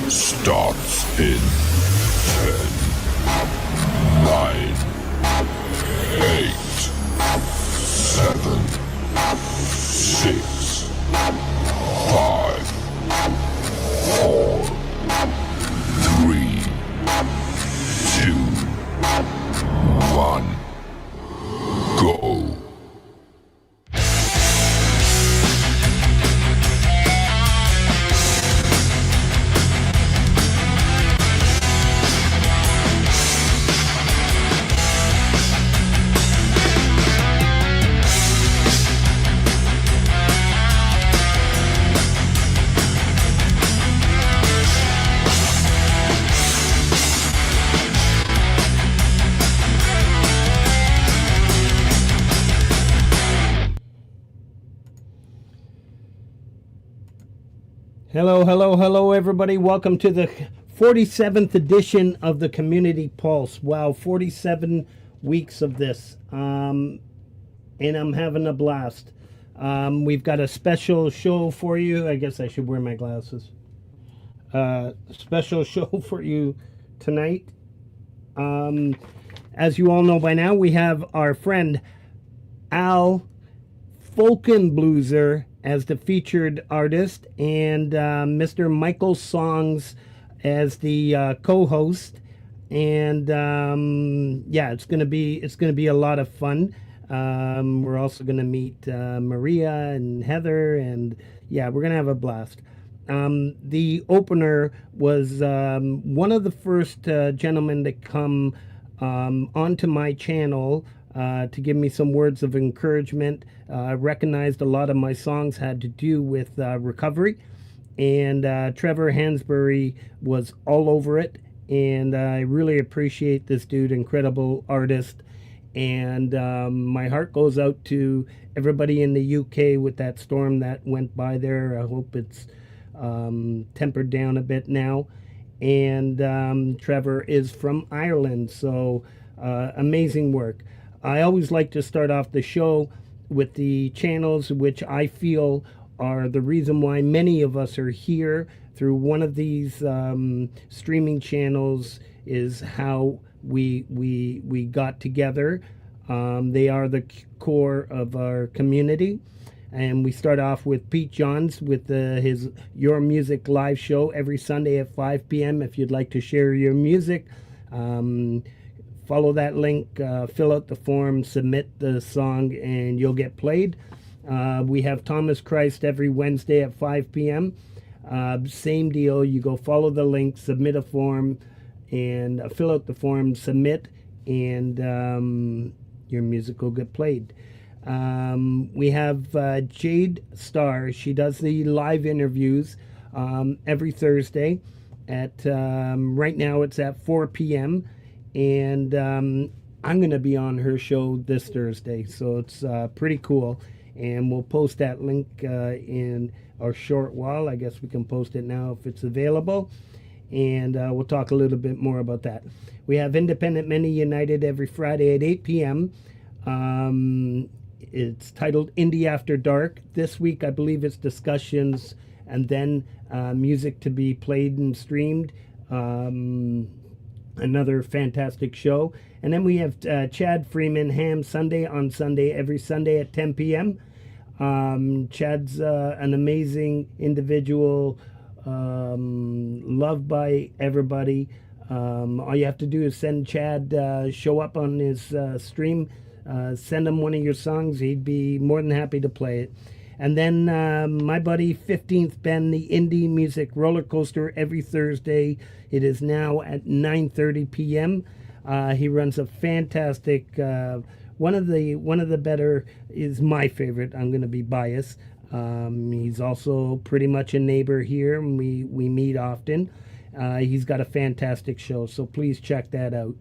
starts in 10, 9, 8, 7, 6, 5, 4, 3, 2, 1, go. Hello, everybody. Welcome to the 47th edition of the Community Pulse. Wow, 47 weeks of this. And I'm having a blast. We've got a special show for you. I guess I should wear my glasses. Special show for you tonight. As you all know by now, we have our friend Al Folkenblueser as the featured artist, and Mr. Michael Songs as the co-host. And yeah, it's gonna be a lot of fun. We're also gonna meet Maria and Heather, and yeah, we're gonna have a blast. The opener was one of the first gentlemen to come onto my channel to give me some words of encouragement. I recognized a lot of my songs had to do with recovery, and Trevor Hansberry was all over it, and I really appreciate this dude, incredible artist, and my heart goes out to everybody in the UK with that storm that went by there. I hope it's tempered down a bit now, and Trevor is from Ireland, so amazing work. I always like to start off the show with the channels which I feel are the reason why many of us are here through one of these streaming channels is how we got together. They are the core of our community. And we start off with Pete Johns with his Your Music live show every Sunday at 5 p.m. If you'd like to share your music, follow that link, fill out the form, submit the song, and you'll get played. We have Thomas Christ every Wednesday at 5 p.m. Same deal. You go follow the link, submit a form, and fill out the form, submit, and your music will get played. We have Jade Starr. She does the live interviews every Thursday at right now it's at 4 p.m. and I'm going to be on her show this Thursday, so it's pretty cool, and we'll post that link in a short while. I guess we can post it now if it's available, and we'll talk a little bit more about that. We have Independent Many United every Friday at 8 p.m. It's titled Indy After Dark. This week I believe it's discussions and then music to be played and streamed. Another fantastic show. And then we have Chad Freeman Ham Sunday on Sunday, every Sunday at 10 p.m. Chad's an amazing individual, loved by everybody. All you have to do is send Chad, show up on his stream, send him one of your songs. He'd be more than happy to play it. And then my buddy 15th Ben, the Indy Music Rollercoaster, every Thursday. It is now at 9:30 p.m. He runs a fantastic, one of the better, is my favorite. I'm going to be biased. He's also pretty much a neighbor here, and we meet often. He's got a fantastic show, so please check that out.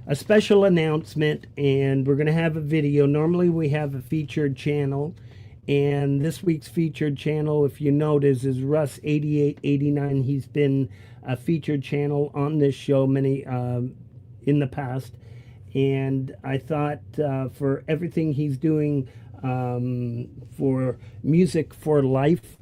A special announcement, and we're going to have a video. Normally we have a featured channel, and this week's featured channel, if you notice, is Russ8889. He's been a featured channel on this show many in the past, and I thought for everything he's doing for Music for Life,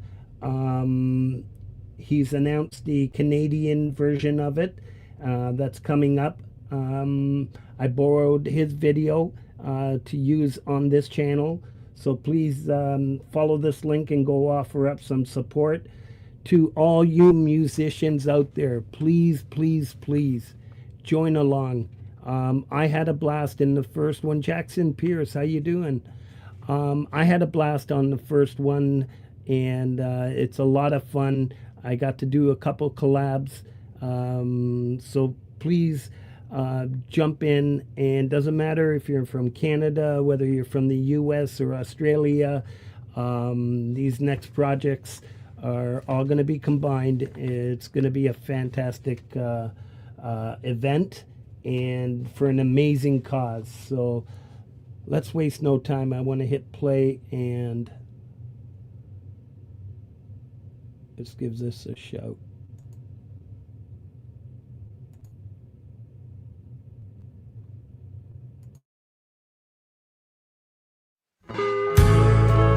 he's announced the Canadian version of it that's coming up. I borrowed his video to use on this channel. So please follow this link and go offer up some support to all you musicians out there. Please, please, please join along. I had a blast in the first one. Jackson Pierce, how you doing? I had a blast on the first one, and it's a lot of fun. I got to do a couple collabs. So please jump in, and doesn't matter if you're from Canada, whether you're from the US or Australia. These next projects are all going to be combined. It's going to be a fantastic event, and for an amazing cause. So let's waste no time. I want to hit play, and this gives this a shout.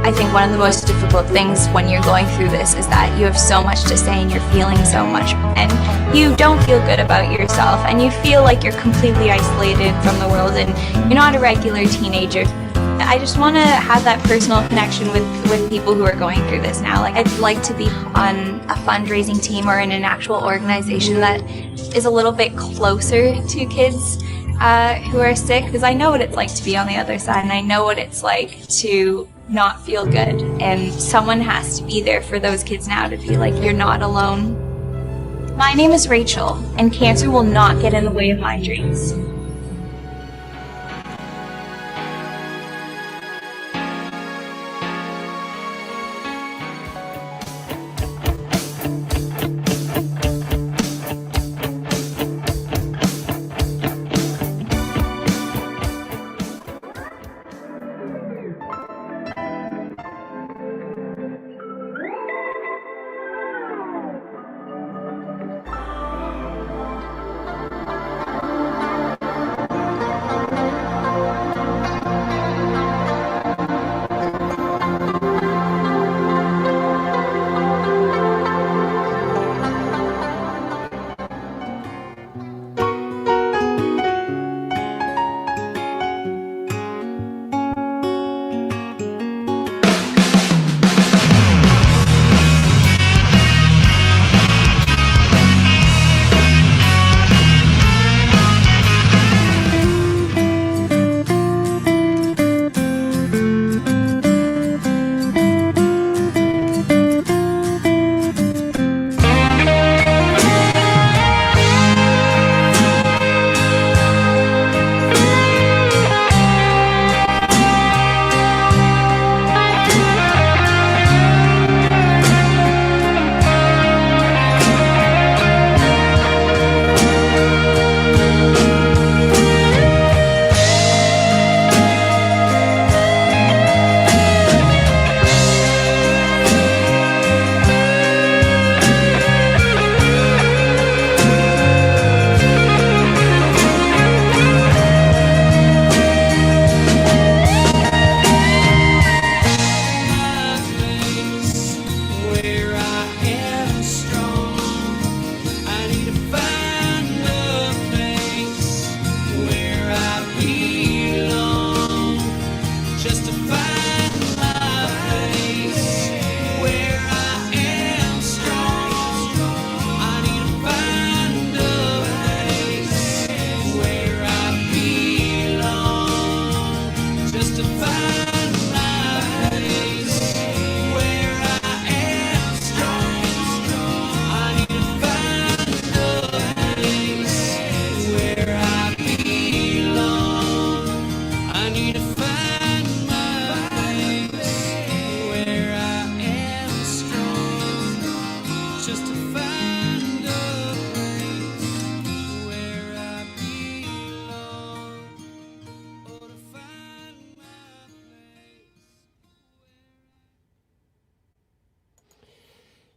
I think one of the most difficult things when you're going through this is that you have so much to say and you're feeling so much, and you don't feel good about yourself, and you feel like you're completely isolated from the world, and you're not a regular teenager. I just want to have that personal connection with people who are going through this now. Like, I'd like to be on a fundraising team or in an actual organization that is a little bit closer to kids who are sick, because I know what it's like to be on the other side, and I know what it's like to not feel good, and someone has to be there for those kids now to be like, you're not alone. My name is Rachel, and cancer will not get in the way of my dreams.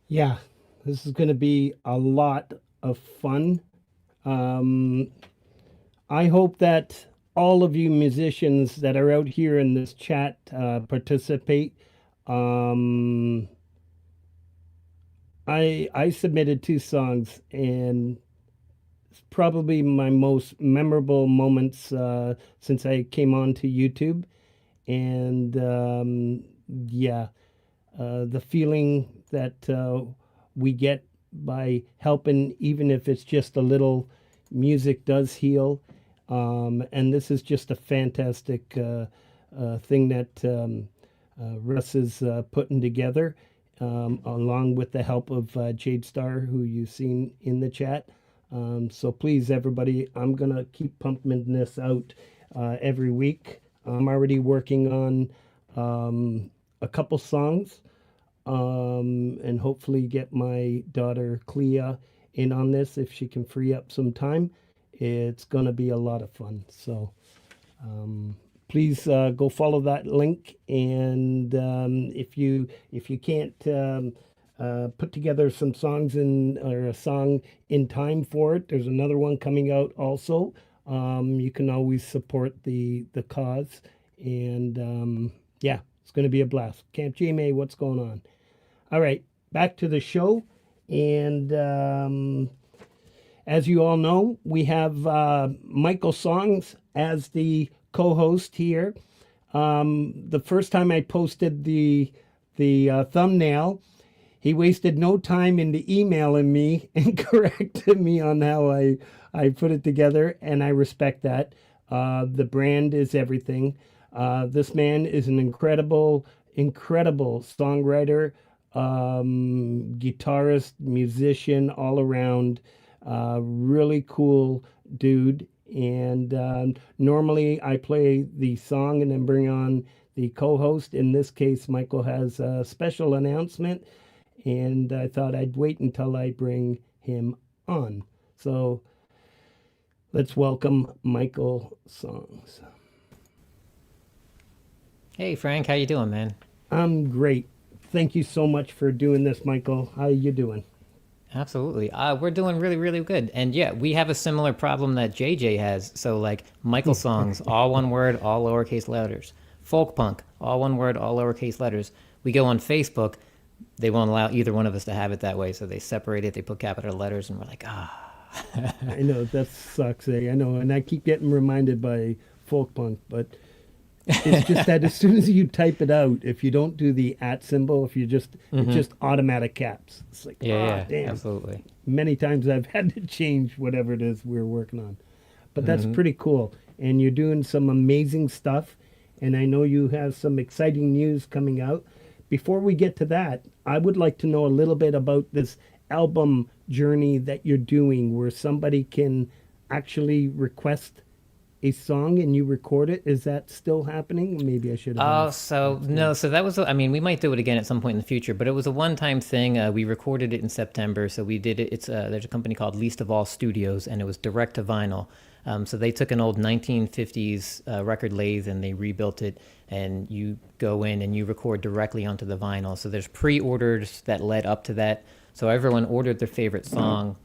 Yeah, this is going to be a lot of fun. Um, I hope that all of you musicians that are out here in this chat participate. Um, I submitted 2 songs, and it's probably my most memorable moments since I came on to YouTube. And yeah, the feeling that we get by helping, even if it's just a little, music does heal. And this is just a fantastic thing that Russ is putting together, along with the help of Jade Starr, who you've seen in the chat. So please, everybody, I'm going to keep pumping this out every week. I'm already working on a couple songs, and hopefully get my daughter Clea in on this if she can free up some time. It's going to be a lot of fun. So please go follow that link. And if you can't put together some songs or a song in time for it, there's another one coming out also. You can always support the cause. And yeah, it's going to be a blast. Camp GMA, what's going on? All right, back to the show. And as you all know, we have Michael Songs as the co-host here. The first time I posted the thumbnail, he wasted no time into emailing me and correcting me on how I put it together, and I respect that. The brand is everything. This man is an incredible songwriter, guitarist, musician, all around. Really cool dude. And normally I play the song and then bring on the co-host. In this case, Michael has a special announcement, and I thought I'd wait until I bring him on. So let's welcome Michael Songs. Hey Frank, how you doing, man? I'm great. Thank you so much for doing this, Michael. How you doing? Absolutely. We're doing really, really good. And yeah, we have a similar problem that JJ has. So like Michael Songs, all one word, all lowercase letters. Folk Punk, all one word, all lowercase letters. We go on Facebook, they won't allow either one of us to have it that way. So they separate it, they put capital letters, and we're like, I know, that sucks, eh? I know, and I keep getting reminded by Folk Punk, but it's just that as soon as you type it out, if you don't do the @ symbol, if you just, it's just automatic caps. It's like, yeah, damn. absolutely. Many times I've had to change whatever it is we're working on. But that's pretty cool. And you're doing some amazing stuff. And I know you have some exciting news coming out. Before we get to that, I would like to know a little bit about this album journey that you're doing, where somebody can actually request a song and you record it. Is that still happening? Maybe I should have asked. So that was, I mean, we might do it again at some point in the future, but it was a one-time thing. We recorded it in September, so we did it. It's there's a company called Least of All Studios, and it was direct to vinyl. So they took an old 1950s record lathe and they rebuilt it, and you go in and you record directly onto the vinyl. So there's pre-orders that led up to that. So everyone ordered their favorite song.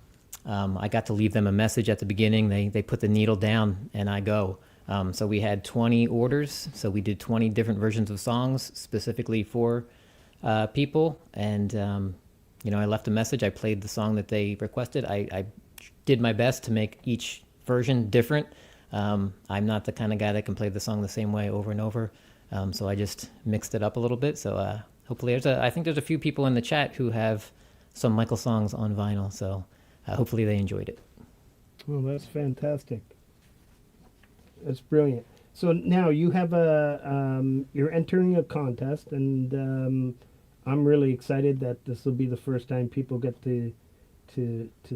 I got to leave them a message at the beginning. They put the needle down and I go. So we had 20 orders. So we did 20 different versions of songs specifically for people. And, I left a message. I played the song that they requested. I did my best to make each version different. I'm not the kind of guy that can play the song the same way over and over. So I just mixed it up a little bit. So hopefully I think there's a few people in the chat who have some Michael songs on vinyl. So hopefully they enjoyed it. Well, that's fantastic. That's brilliant. So now you have you're entering a contest, and I'm really excited that this will be the first time people get to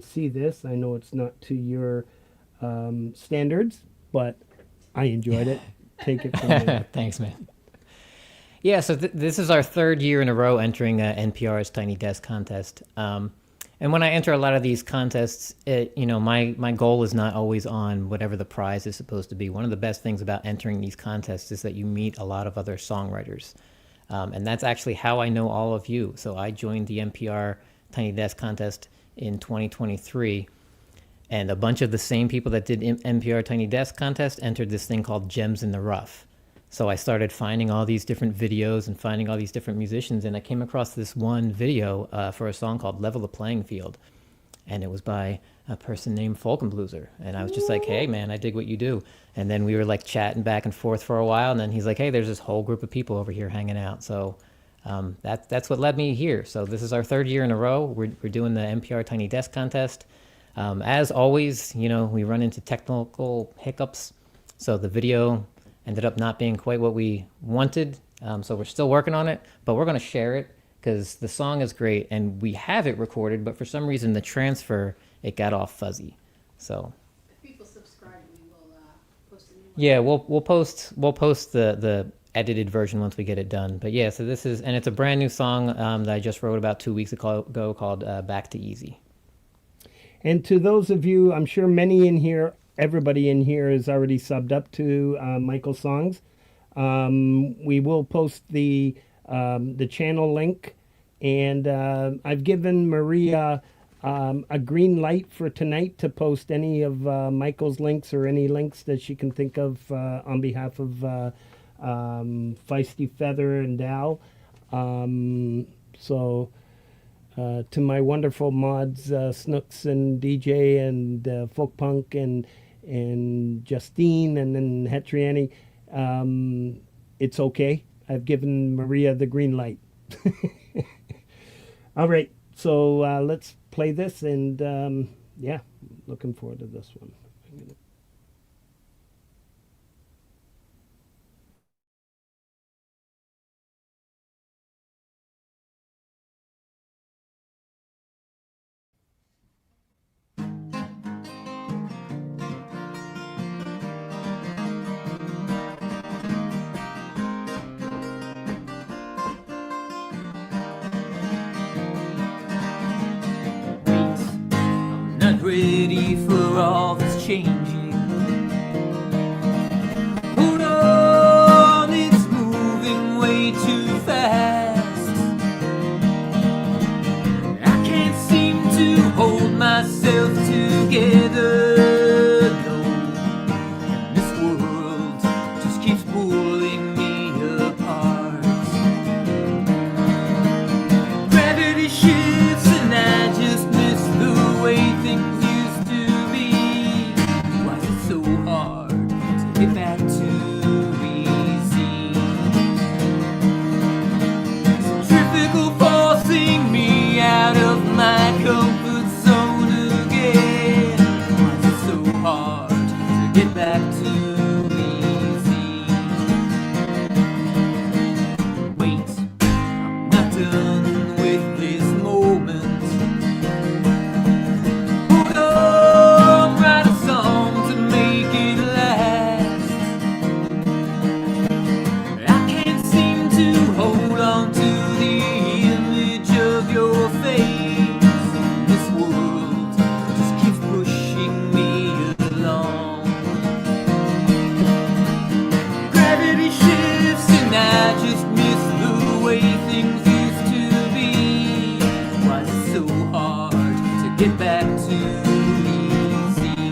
see this. I know it's not to your standards, but I enjoyed it. Take it from there. Thanks, man. Yeah, so this is our third year in a row entering NPR's Tiny Desk contest. And when I enter a lot of these contests, my goal is not always on whatever the prize is supposed to be. One of the best things about entering these contests is that you meet a lot of other songwriters. And that's actually how I know all of you. So I joined the NPR Tiny Desk contest in 2023. And a bunch of the same people that did NPR Tiny Desk contest entered this thing called Gems in the Rough. So I started finding all these different videos and finding all these different musicians, and I came across this one video for a song called Level the Playing Field. And it was by a person named Falkenblueser. And I was just like, hey, man, I dig what you do. And then we were like chatting back and forth for a while. And then he's like, hey, there's this whole group of people over here hanging out. So that's what led me here. So this is our third year in a row. We're doing the NPR Tiny Desk Contest. As always, you know, we run into technical hiccups. So the video ended up not being quite what we wanted. So we're still working on it, but we're going to share it because the song is great and we have it recorded, but for some reason the transfer, it got all fuzzy. So If people subscribe, we will post a new one. yeah, we'll post the edited version once we get it done. But yeah, so this is, and it's a brand new song that I just wrote about 2 weeks ago called Back to Easy. And to those of you, I'm sure many in here, everybody in here is already subbed up to Michael's songs. We will post the channel link, and I've given Maria a green light for tonight to post any of Michael's links or any links that she can think of on behalf of Feisty Feather and Dal. To my wonderful mods, Snooks and DJ and Folk Punk and Justine and then Hetriani, it's okay. I've given Maria the green light. All right, so let's play this, and yeah, looking forward to this one. I'm not ready for all this changing. Hold on, it's moving way too fast. I can't seem to hold myself together. No, and this world just keeps pulling me apart. Gravity shifts and I just miss the way things used to be. Why is it so hard to get back to easy? Centrifugal forcing me out of my comfort zone again. Why is it so hard to get back to easy? Wait, I'm not done with this moment. Hold on, write a song to make it last. I can't seem to hold on to the image of your face. This world just keeps pushing me along. Gravity shifts and I just miss the way things used to be. Why is it so hard to get back to easy?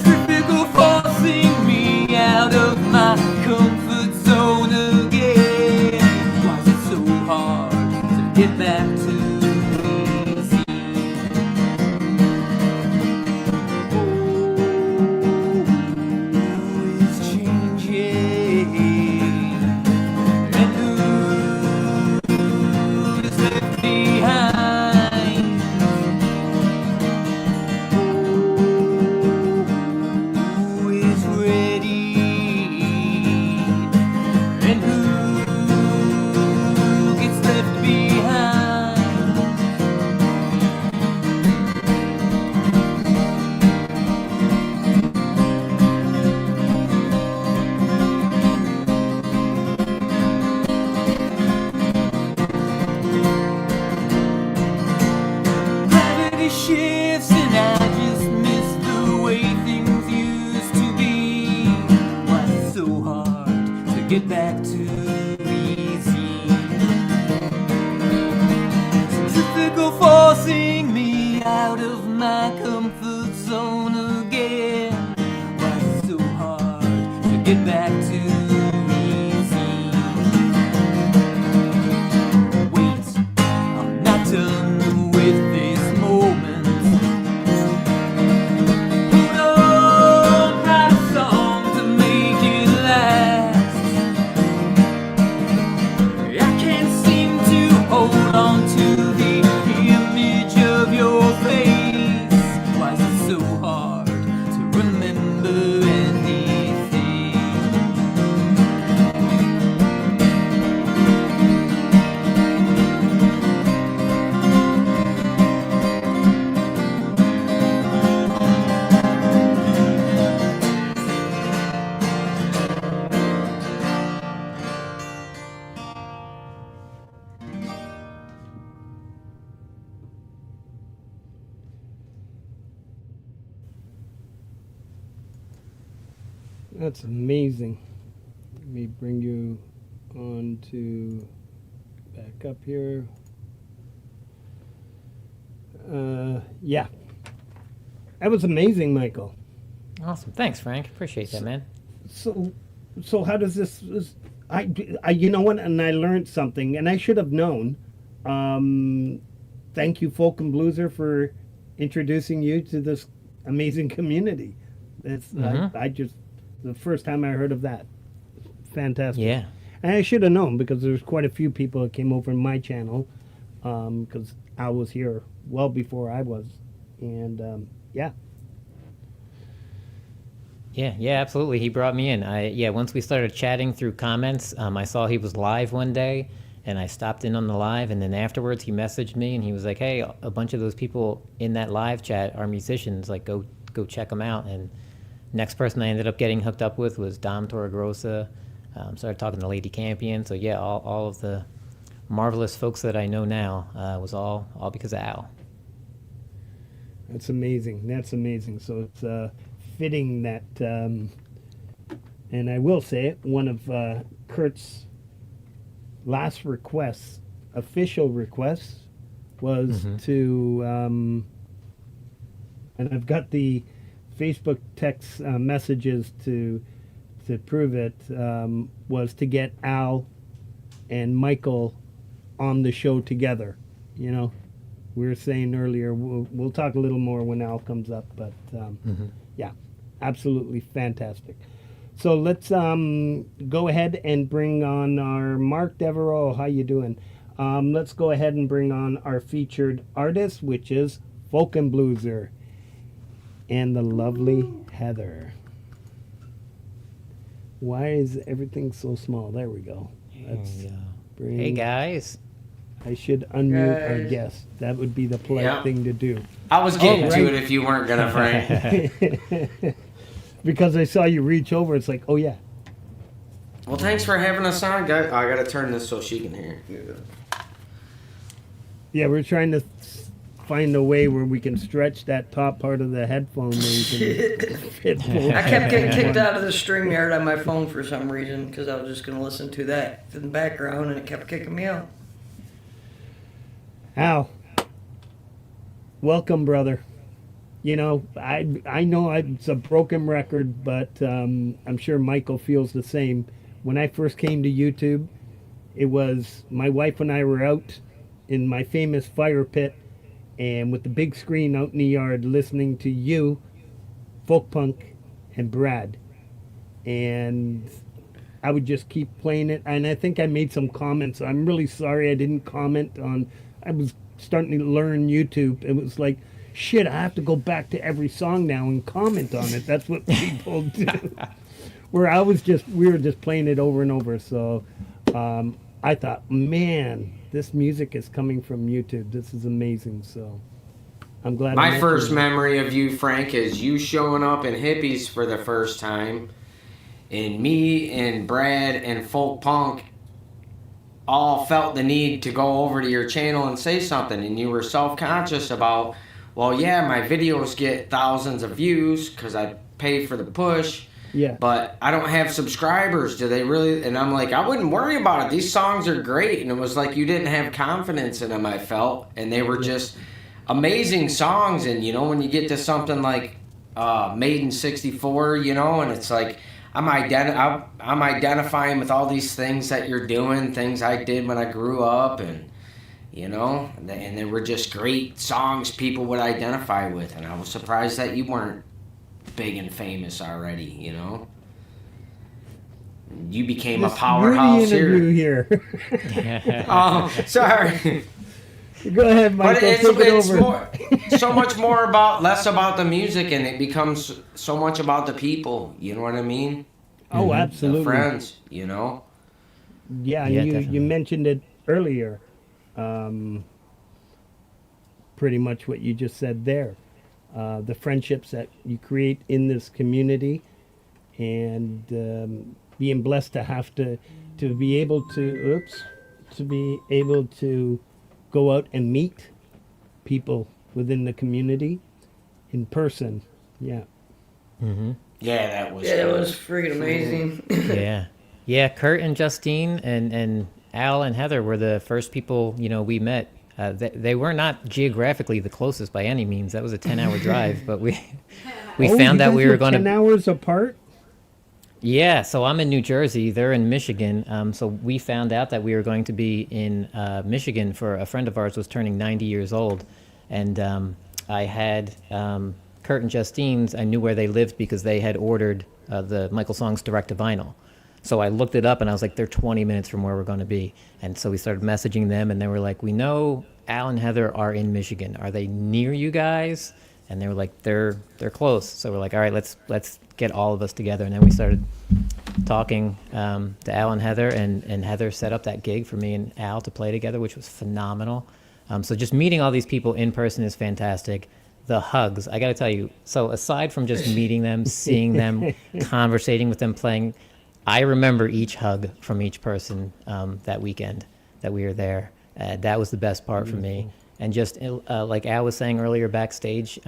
Centrifugal forcing me out of my comfort zone again. Why is it so hard to get back to easy? Ooh, it's changing. And who is left behind? Who is ready? And who gets left behind? Gravity shifts and I just miss the way things used to be. Why is it so hard to get back to easy? Centrifugal forcing me out of my comfort zone again. Why is it so hard That's amazing. Let me bring you on to back up here. Yeah. That was amazing, Michael. Awesome. Thanks, Frank. Appreciate that, man. So how does this? I you know what? And I learned something, and I should have known. Thank you, Folk and Blueser, for introducing you to this amazing community. It's I just the first time I heard of that. Fantastic. Yeah. And I should have known because there's quite a few people that came over to my channel because Al was here well before I was, and yeah. Yeah, absolutely. He brought me in. Once we started chatting through comments, I saw he was live one day, and I stopped in on the live, and then afterwards he messaged me, and he was like, "Hey, a bunch of those people in that live chat are musicians. Like, go check them out." And next person I ended up getting hooked up with was Dom Torregrossa. Started talking to Lady Campion. So yeah, all of the marvelous folks that I know now was all because of Al. That's amazing. That's amazing. So it's fitting that, and I will say it, one of Kurt's last requests, official requests, was to, and I've got the Facebook text messages to prove it, was to get Al and Michael on the show together. You know, we were saying earlier, we'll talk a little more when Al comes up, but yeah, absolutely fantastic. So let's go ahead and bring on our Mark Devereaux. How you doing? Let's go ahead and bring on our featured artist, which is Folk and Blueser and the lovely Heather. Why is everything so small? There we go. Let's bring, Hey guys. I should unmute our guest. That would be the polite thing to do. I was getting right. to it if you weren't gonna, Frank. Because I saw you reach over, it's like, oh yeah. Well, thanks for having us on, guys. I gotta turn this so she can hear. Yeah, we're trying to find a way where we can stretch that top part of the headphone where you can fit both. I kept getting kicked out of the StreamYard on my phone for some reason because I was just going to listen to that in the background and it kept kicking me out. Al, welcome, brother. You know, I know it's a broken record, but I'm sure Michael feels the same. When I first came to YouTube, it was my wife and I were out in my famous fire pit and with the big screen out in the yard listening to you, Folk Punk, and Brad. And I would just keep playing it. And I think I made some comments. I'm really sorry I didn't comment on... I was starting to learn YouTube. It was like, shit, I have to go back to every song now and comment on it. That's what people do. Where we were just playing it over and over. So I thought, man, this music is coming from YouTube. This is amazing. So I'm glad. My first memory of you, Frank, is you showing up in Hippies for the first time, and me and Brad and Folk Punk all felt the need to go over to your channel and say something, and you were self-conscious about, well, yeah, my videos get thousands of views because I pay for the push. Yeah. But I don't have subscribers. Do they really? And I'm like, I wouldn't worry about it. These songs are great. And it was like you didn't have confidence in them, I felt. And they were just amazing songs. And, you know, when you get to something like Made in 64, you know, and it's like, I'm identifying with all these things that you're doing, things I did when I grew up. And, you know, and they were just great songs people would identify with. And I was surprised that you weren't big and famous already, you know. You became a powerhouse here. Oh, sorry. Go ahead, Michael. But it's more, so much more less about the music, and it becomes so much about the people. You know what I mean? Oh, absolutely. The friends, you know. Yeah, you mentioned it earlier. Pretty much what you just said there. The friendships that you create in this community, and being blessed to have to be able to go out and meet people within the community in person. Yeah. Yeah, that was. Yeah, it good. was freaking amazing. Yeah. Kurt and Justine and Al and Heather were the first people we met. They were not geographically the closest by any means. That was a 10-hour drive, but we Oh, found you out guys we were were going 10 to. hours apart? Yeah, so I'm in New Jersey. They're in Michigan. So we found out that we were going to be in Michigan for a friend of ours was turning 90 years old, and I had Kurt and Justine's. I knew where they lived because they had ordered the Michael Songs direct to vinyl. So I looked it up and I was like, they're 20 minutes from where we're going to be. And so we started messaging them, and they were like, we know Al and Heather are in Michigan. Are they near you guys? And they were like, they're close. So we're like, all right, let's get all of us together. And then we started talking to Al and Heather, and Heather set up that gig for me and Al to play together, which was phenomenal. So just meeting all these people in person is fantastic. The hugs, I got to tell you. So aside from just meeting them, seeing them, conversating with them, playing, I remember each hug from each person that weekend that we were there. That was the best part for me. And just like Al was saying earlier backstage,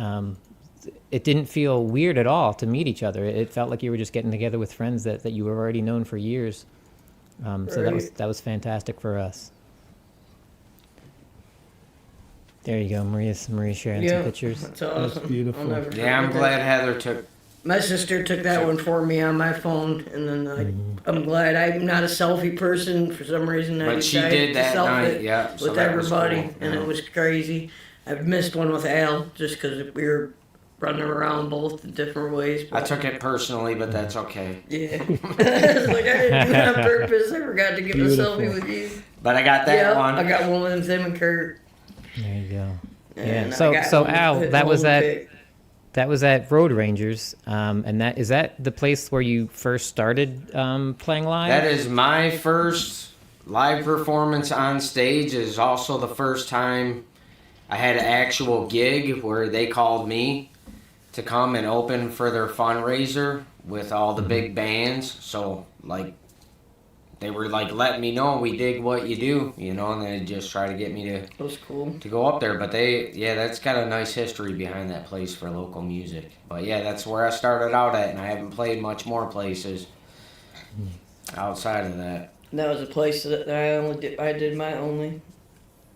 it didn't feel weird at all to meet each other. It felt like you were just getting together with friends that you were already known for years. So that was fantastic for us. There you go, Maria's sharing some pictures. That's awesome. That's beautiful. I'll never Yeah, I'm forget glad that. Heather took. My sister took that one for me on my phone, and then I'm glad I'm not a selfie person for some reason. I But she decided did to that selfie night, it yeah, so with that was everybody, cool, and yeah. it was crazy. I've missed one with Al just because we were running around both in different ways. I But took it personally, but that's okay. yeah, it's like I didn't do it on purpose. I forgot to get Beautiful. a selfie with you. But I got that Yeah, one. I got one with him and Kurt. There you go. Yeah. And I So got so one Al, with that was Lone at Pick. that was at Road Rangers, and is that the place where you first started playing live? That is my first live performance on stage. Is also the first time I had an actual gig where they called me to come and open for their fundraiser with all the big bands. So like they were like letting me know we dig what you do, and they just try to get me That was cool. to go up there. But that's got a nice history behind that place for local music. But yeah, that's where I started out at, and I haven't played much more places outside of that. That was a place that I did my only.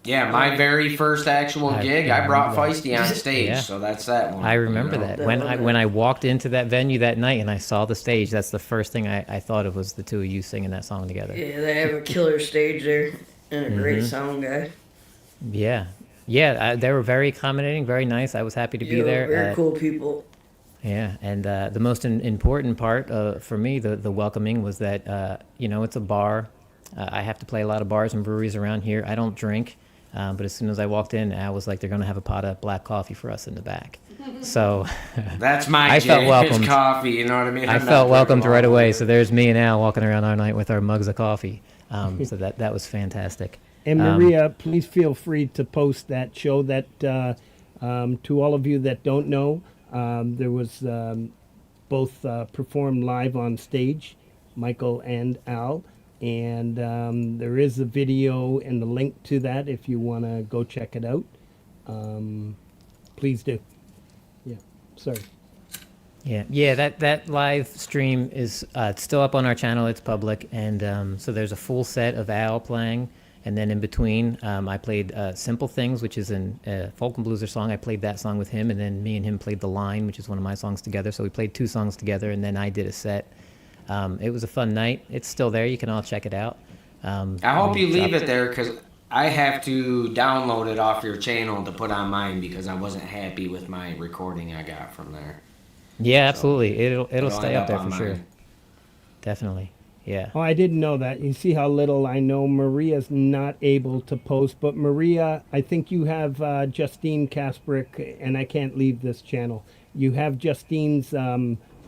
Yeah, my very first actual gig, I brought Feisty on stage, Yeah. so that's that one. I remember that. That When one, when I walked into that venue that night and I saw the stage, that's the first thing I thought of was the two of you singing that song together. Yeah, they have a killer stage there and a great Mm-hmm. sound guy. Yeah. They were very accommodating, very nice. I was happy to be Yeah, there. very cool people. Yeah, and the most important part for me, the welcoming, was that it's a bar. I have to play a lot of bars and breweries around here. I don't drink, but as soon as I walked in, I was like, they're going to have a pot of black coffee for us in the back. So That's my I felt jam, welcomed. is coffee, you know what I mean? I I'm not felt welcomed drinking right all away. of So it. there's me and Al walking around all night with our mugs of coffee. So that was fantastic. And Maria, please feel free to post that show. That to all of you that don't know, there was both performed live on stage, Michael and Al, and there is a video and the link to that if you want to go check it out. Please do. Yeah, sorry. Yeah. That live stream is it's still up on our channel. It's public, and so there's a full set of Al playing, and then in between, I played "Simple Things," which is a folk and blueser song. I played that song with him, and then me and him played "The Line," which is one of my songs together. So we played two songs together, and then I did a set. It was a fun night. It's still there. You can all check it out. I hope you leave it there because I have to download it off your channel to put on mine because I wasn't happy with my recording I got from there. Yeah, absolutely. It'll It'll stay end up there on for sure. mine. Definitely. Yeah. Oh, I didn't know that. You see how little I know. Maria's not able to post, but Maria, I think you have Justine Kasprick, and I can't leave this channel. You have Justine's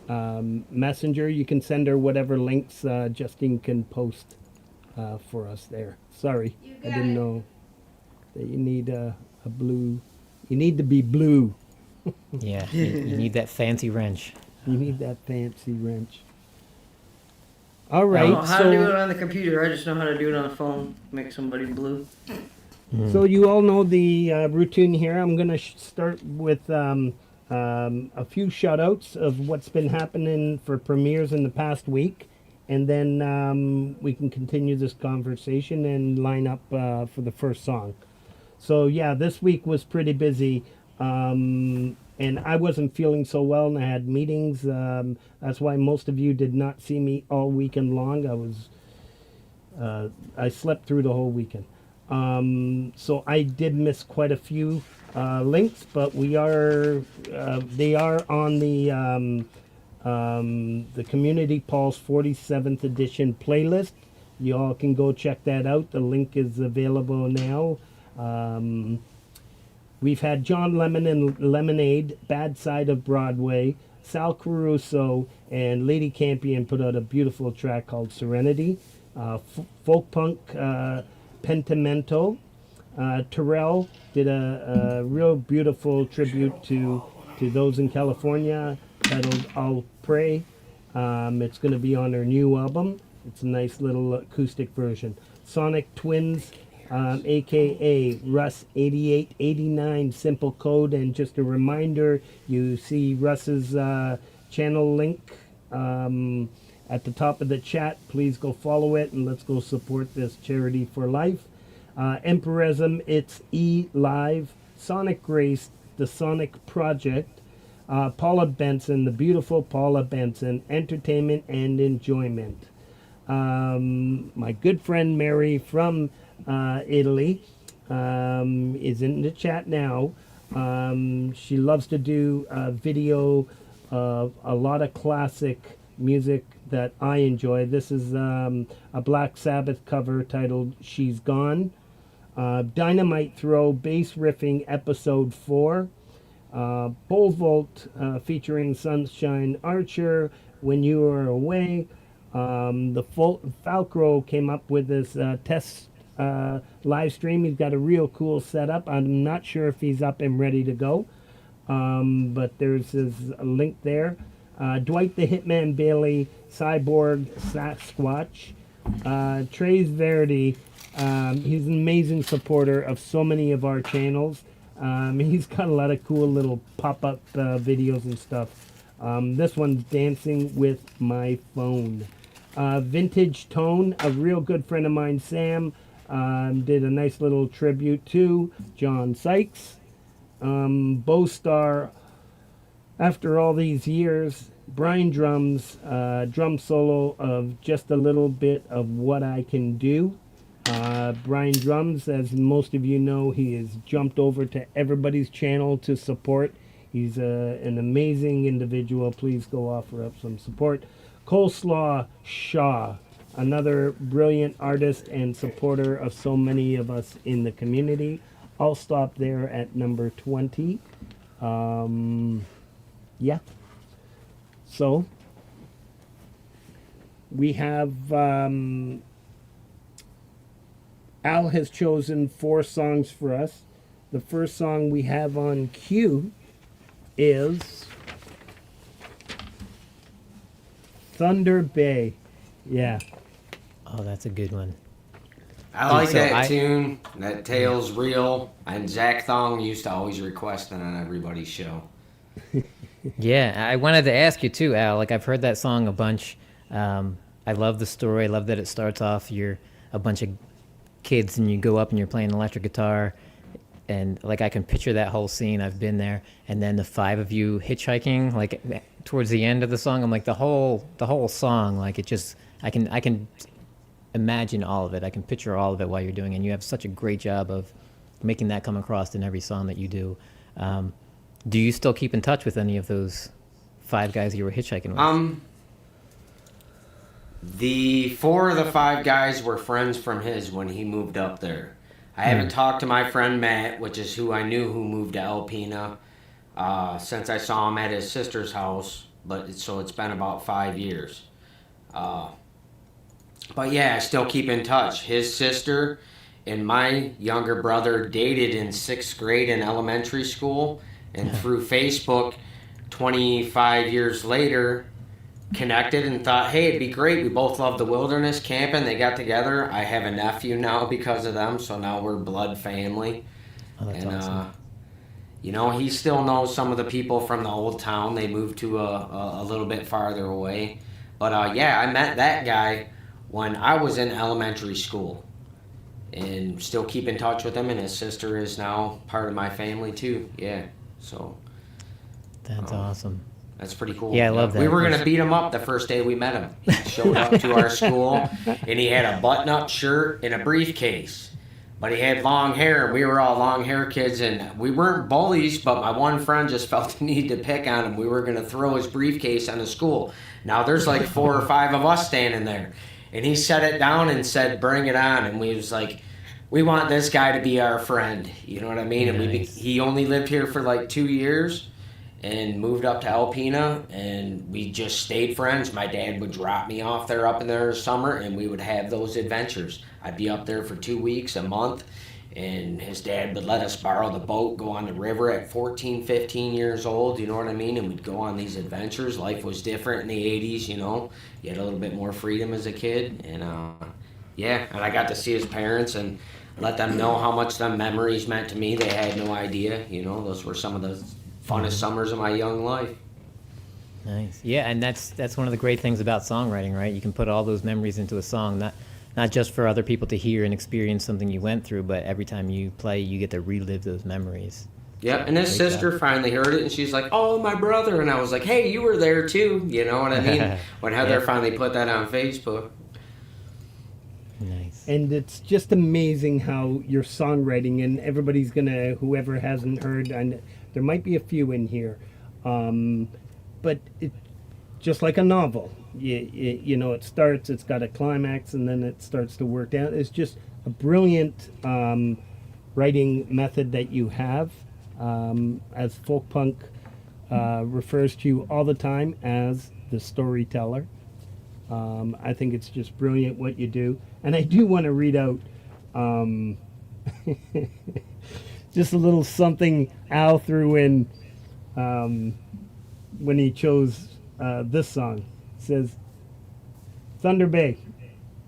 messenger. You can send her whatever links Justine can post for us there. Sorry, I didn't know that you need a blue. You need to be blue. Yeah. You need that fancy wrench. You need that fancy wrench. All I right. don't know how to do it So, on the computer. I just know how to do it on the phone. Make somebody blue. so you all know the routine here. I'm going to start with a few shout outs of what's been happening for premieres in the past week, and then we can continue this conversation and line up for the first song. So yeah, this week was pretty busy, and I wasn't feeling so well, and I had meetings. That's why most of you did not see me all weekend long. I slept through the whole weekend, so I did miss quite a few links, but they are on the Community Pulse 47th edition playlist. You all can go check that out. The link is available now. We've had John Lemon and Lemonade, Bad Side of Broadway, Sal Caruso, and Lady Campion put out a beautiful track called Serenity. Folk punk Pentimento. Terrell did a real beautiful tribute to those in California titled I'll Pray. It's going to be on her new album. It's a nice little acoustic version. Sonic Twins, aka Russ 8889 Simple Code, and just a reminder, you see Russ's channel link at the top of the chat. Please go follow it and let's go support this charity for life. Empirism, it's E Live. Sonic Grace, the Sonic Project. Paula Benson, the beautiful Paula Benson, Entertainment and Enjoyment. My good friend Mary from Italy is in the chat now. She loves to do video of a lot of classic music that I enjoy. This is a Black Sabbath cover titled She's Gone. Dynamite Throw, Bass Riffing, Episode 4. Pole Vault featuring Sunshine Archer, When You Are Away. The Falcro came up with this test live stream. He's got a real cool setup. I'm not sure if he's up and ready to go, but there's his link there. Dwight the Hitman Bailey, Cyborg Sasquatch. Trace Verdi, he's an amazing supporter of so many of our channels. He's got a lot of cool little pop-up videos and stuff. This one's Dancing with My Phone. Vintage Tone, a real good friend of mine, Sam, did a nice little tribute to John Sykes. Bow Star, after all these years, Brian Drums, drum solo of Just a Little Bit of What I Can Do. Brian Drums, as most of you know, he has jumped over to everybody's channel to support. He's an amazing individual. Please go offer up some support. Coleslaw Shaw, another brilliant artist and supporter of so many of us in the community. I'll stop there at number 20. Yeah. So, we have... Al has chosen 4 songs for us. The first song we have on cue is Thunder Bay. Yeah. Oh, that's a good one. I like So that tune. That Tale's real. And Zach Thong used to always request it on everybody's show. Yeah, I wanted to ask you too, Al. Like, I've heard that song a bunch. I love the story. I love that it starts off, you're a bunch of kids and you go up and you're playing electric guitar, and like I can picture that whole scene. I've been there. And then the 5 of you hitchhiking, like towards the end of the song, I'm like the whole song, like it just, I can imagine all of it. I can picture all of it while you're doing it. And you have such a great job of making that come across in every song that you do. Do you still keep in touch with any of those 5 guys you were hitchhiking with? The 4 of the 5 guys were friends from his when he moved up there. I haven't talked to my friend Matt, which is who I knew who moved to Alpena, since I saw him at his sister's house. So it's been about 5 years. But yeah, I still keep in touch. His sister and my younger brother dated in 6th grade in elementary school, and through Facebook, 25 years later, connected and thought, hey, it'd be great. We both love the wilderness camping. They got together. I have a nephew now because of them, so now we're blood family. Oh, that's awesome. You know, he still knows some of the people from the old town. They moved to a little bit farther away. But yeah, I met that guy when I was in elementary school. And still keep in touch with him, and his sister is now part of my family too. Yeah, so That's awesome. that's pretty cool. Yeah, I love that. We were gonna beat him up the first day we met him. He showed up to our school, and he had a button-up shirt and a briefcase. But he had long hair, and we were all long hair kids, and we weren't bullies, but my one friend just felt the need to pick on him. We were gonna throw his briefcase on the school. Now there's like 4 or 5 of us standing there. And he set it down and said, "Bring it on." And we was like, we want this guy to be our friend. You know what I mean? And he only lived here for like 2 years and moved up to Alpena, and we just stayed friends. My dad would drop me off there up in there in the summer, and we would have those adventures. I'd be up there for 2 weeks, a month, and his dad would let us borrow the boat, go on the river at 14, 15 years old, you know what I mean? And we'd go on these adventures. Life was different in the 80s, you know. You had a little bit more freedom as a kid. And, yeah, and I got to see his parents and let them know how much them memories meant to me. They had no idea, you know. Those were some of the funnest summers of my young life. Nice. Yeah, and that's one of the great things about songwriting, right? You can put all those memories into a song, not just for other people to hear and experience something you went through, but every time you play, you get to relive those memories. Yep, and his sister finally heard it, and she's like, "Oh, my brother," and I was like, "Hey, you were there too," you know what I mean? When Heather finally put that on Facebook. Nice. And it's just amazing how your songwriting, and everybody's gonna, whoever hasn't heard, and there might be a few in here, but it just like a novel. You know, it starts, it's got a climax, and then it starts to work out. It's just a brilliant writing method that you have, as folk punk refers to you all the time as the storyteller. I think it's just brilliant what you do. And I do want to read out just a little something Al threw in when he chose this song. It says, "Thunder Bay,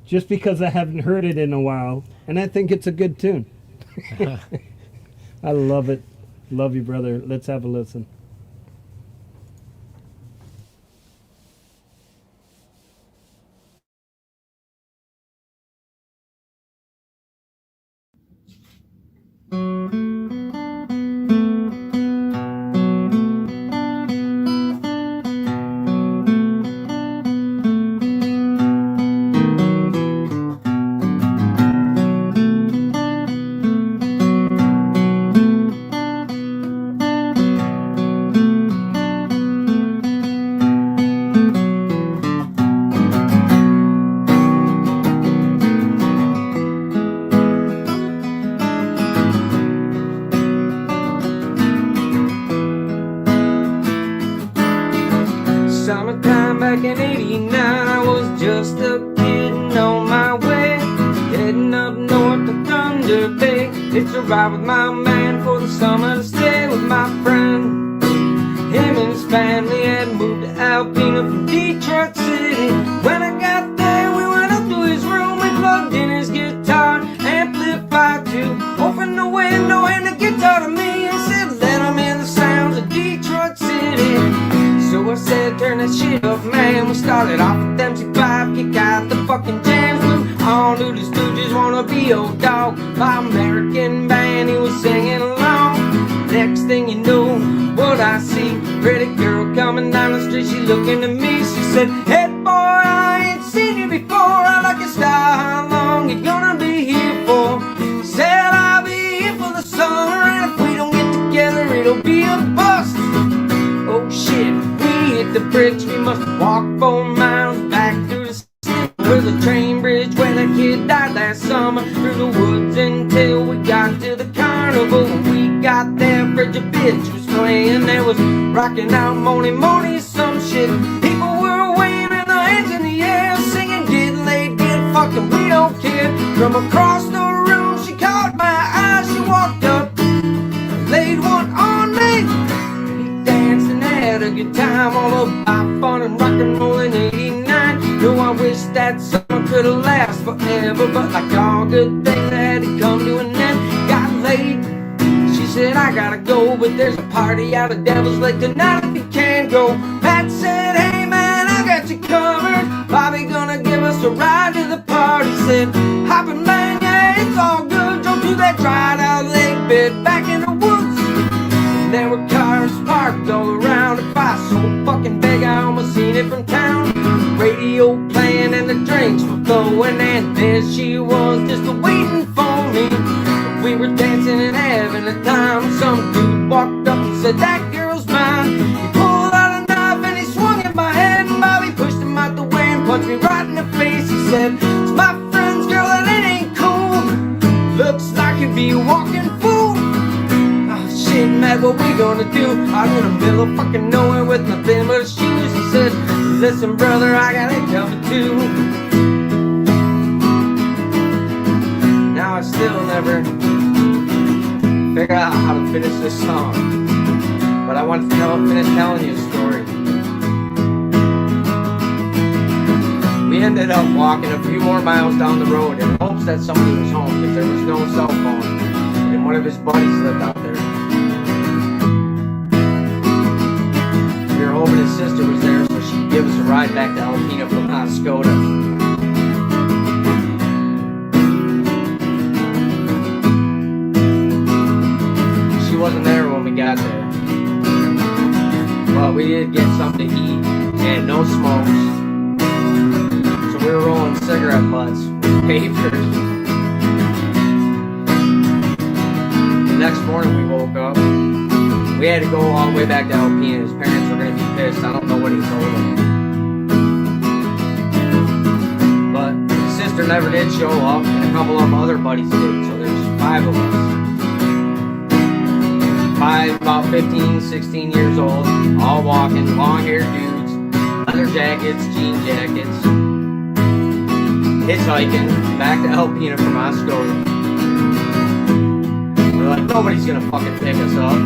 just because I haven't heard it in a while, and I think it's a good tune." I love it. Love you, brother. Let's have a listen. Summertime back in '89, I was just a kid and on my way, heading up north to Thunder Bay. It's a ride with my man for the summer to stay with my friend. Him and his family had moved to Alpena from Detroit City. When I got there, we went up to his room and plugged in his guitar, amplified to open the window and the guitar to me and said, "Let him hear the sounds of Detroit City." So I said, "Turn that shit up, man." We started off with MC5, kick out the fucking jams. We all knew the Stooges, Wanna Be Old Dog, my American band, he was singing along. Next thing you know, what I see, pretty girl coming down the street, she looking at me. She said, "Hey boy, I ain't seen you before, I'd like to start, how long you gonna be here for?" Said, "I'll be here for the summer, and if we don't get together, it'll be a bust." Oh shit, we hit the bricks, we must walk 4 miles back through the city, where the train bridge where the kid died last summer, through the woods until we got to the carnival. When we got there, Bridget Bitch was playing, there was rocking out Money Money, some shit. People were waving their hands in the air, singing get laid, get fucking, we don't care. From across the room, she caught my eye, she walked up, laid one on me. Had a good time, all about fun and rock and roll in '89. No, I wish that summer could have lasted forever, but like all good things, I had to come to an end. Got laid, she said, said, I gotta go, but there's a party out of Devil's Lake tonight if you can go. Pat said, hey man, I got you covered. Bobby gonna give us a ride to the party. Said, hoppin' man, yeah, it's all good. Drove to that dried out lake bed back in the woods. And there were cars parked all around. If I so fucking big, I almost seen it from town. Radio playing and the drinks were flowing, and there she was just waiting for me. We were dancing and having a time. Some dude walked up and said, that girl's mine. He pulled out a knife and he swung at my head, and Bobby pushed him out the way and punched me right in the face. He said, it's my friend's girl and it ain't cool. Looks like you'd be a walking fool. Oh shit, man, what we gonna do? I'm in the middle of fucking nowhere with nothing but shoes. He said, listen brother, I got it covered too. Now I still never figure out how to finish this song, but I want to finish telling you a story. We ended up walking a few more miles down the road in hopes that somebody was home, because there was no cell phone, and one of his buddies lived out there. We were hoping his sister was there so she'd give us a ride back to Alpena from Oscoda. Wasn't there when we got there, but we did get something to eat and no smokes, so we were rolling cigarette butts with papers. The next morning we woke up, we had to go all the way back to Alpena. His parents were going to be pissed. I don't know what he told them, but his sister never did show up, and a couple of other buddies did, so there's 5 of us. 5, about 15, 16 years old, all walking, long-haired dudes, leather jackets, jean jackets, hitchhiking back to Alpena from Oscoda. We're like, nobody's gonna fucking pick us up.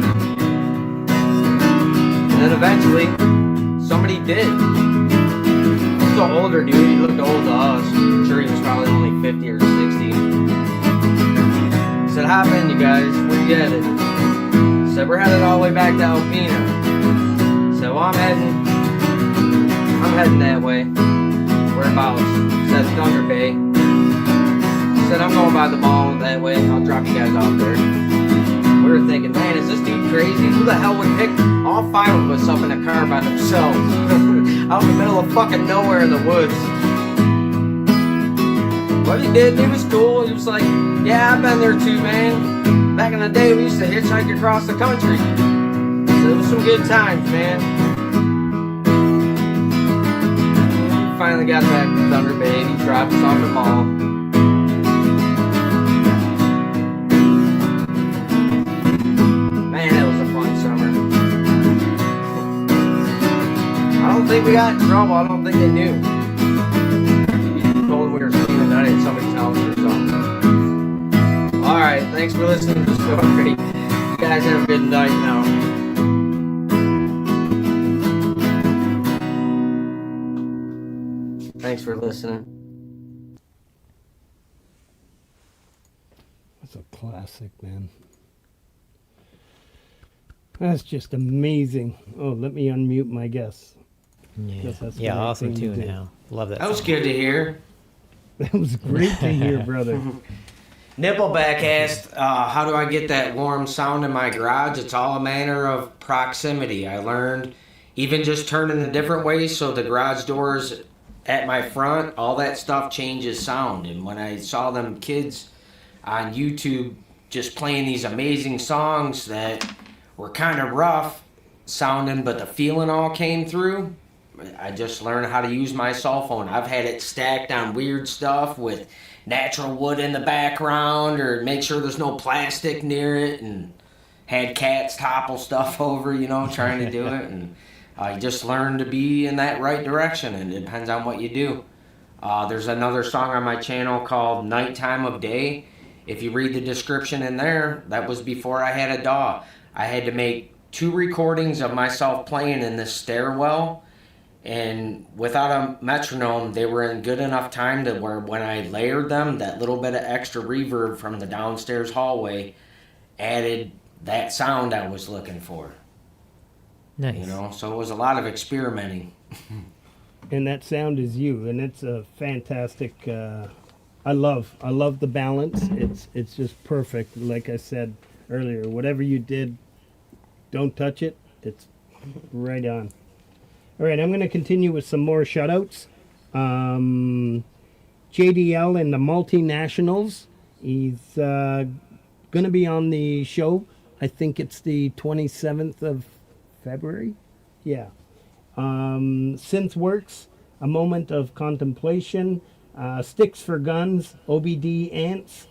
And then eventually, somebody did. He was an older dude, he looked old to us. I'm sure he was probably only 50 or 60. He said, hop in, you guys, where you headed? Said, we're headed all the way back to Alpena. Said, well, I'm heading that way. Whereabouts? Said, Thunder Bay. Said, I'm going by the mall that way. I'll drop you guys off there. We were thinking, man, is this dude crazy? Who the hell would pick all 5 of us up in a car by themselves? Out in the middle of fucking nowhere in the woods. But he did. He was cool. He was like, yeah, I've been there too, man. Back in the day, we used to hitchhike across the country. So it was some good times, man. We finally got back to Thunder Bay, and he dropped us off the mall. Man, that was a fun summer. I don't think we got in trouble. I don't think they knew. We told them we were spending the night at somebody's house or something. Alright, thanks for listening to the story. You guys have a good night now. Thanks for listening. That's a classic, man. That's just amazing. Oh, let me unmute my guest. Yeah, awesome tune now. Love that. That was song. good to hear. That was great to hear, brother. Nippleback asked, how do I get that warm sound in my garage? It's all a matter of proximity. I learned even just turning in different ways so the garage doors at my front, all that stuff changes sound. And when I saw them kids on YouTube just playing these amazing songs that were kind of rough sounding, but the feeling all came through, I just learned how to use my cell phone. I've had it stacked on weird stuff with natural wood in the background, or make sure there's no plastic near it, and had cats topple stuff over, you know, trying to do it. And I just learned to be in that right direction, and it depends on what you do. There's another song on my channel called Nighttime of Day. If you read the description in there, that was before I had a DAW. I had to make 2 recordings of myself playing in this stairwell, and without a metronome, they were in good enough time to where when I layered them, that little bit of extra reverb from the downstairs hallway added that sound I was looking for. Nice. You know, so it was a lot of experimenting. And that sound is you, and it's a fantastic. I love the balance. It's just perfect. Like I said earlier, whatever you did, don't touch it. It's right on. All right, I'm going to continue with some more shout-outs. JDL and the Multinationals. He's going to be on the show. I think it's the 27th of February. Yeah. Synthworks, A Moment of Contemplation, Sticks for Guns, OBD Ants,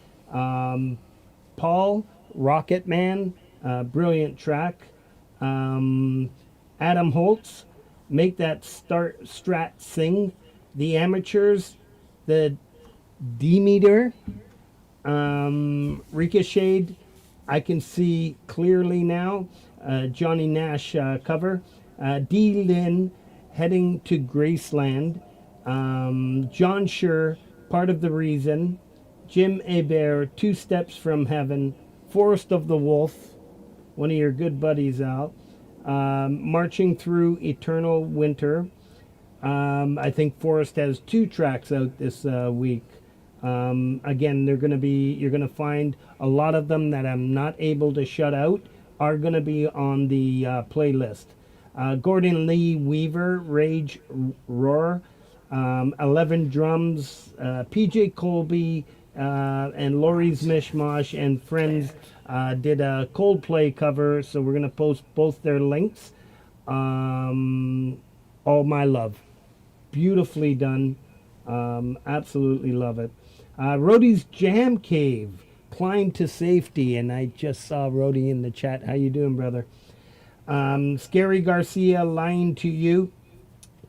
Paul, Rocket Man, brilliant track. Adam Holtz, Make That Strat Sing, The Amateurs, The Demeter, Ricochet, I Can See Clearly Now, Johnny Nash cover, D. Lynn, Heading to Graceland, John Schur, Part of the Reason, Jim Hebert, Two Steps from Heaven, Forest of the Wolf, one of your good buddies, Al, Marching Through Eternal Winter. I think Forrest has 2 tracks out this week. Again, you're going to find a lot of them that I'm not able to shut out are going to be on the playlist. Gordon Lee Weaver, Rage Roar, 11 Drums, PJ Colby, and Laurie's Mishmash and Friends did a Coldplay cover, so we're going to post both their links. All My Love. Beautifully done. Absolutely love it. Rhodey's Jam Cave, Climb to Safety, and I just saw Rhodey in the chat. How you doing, brother? Scary Garcia, Lying to You.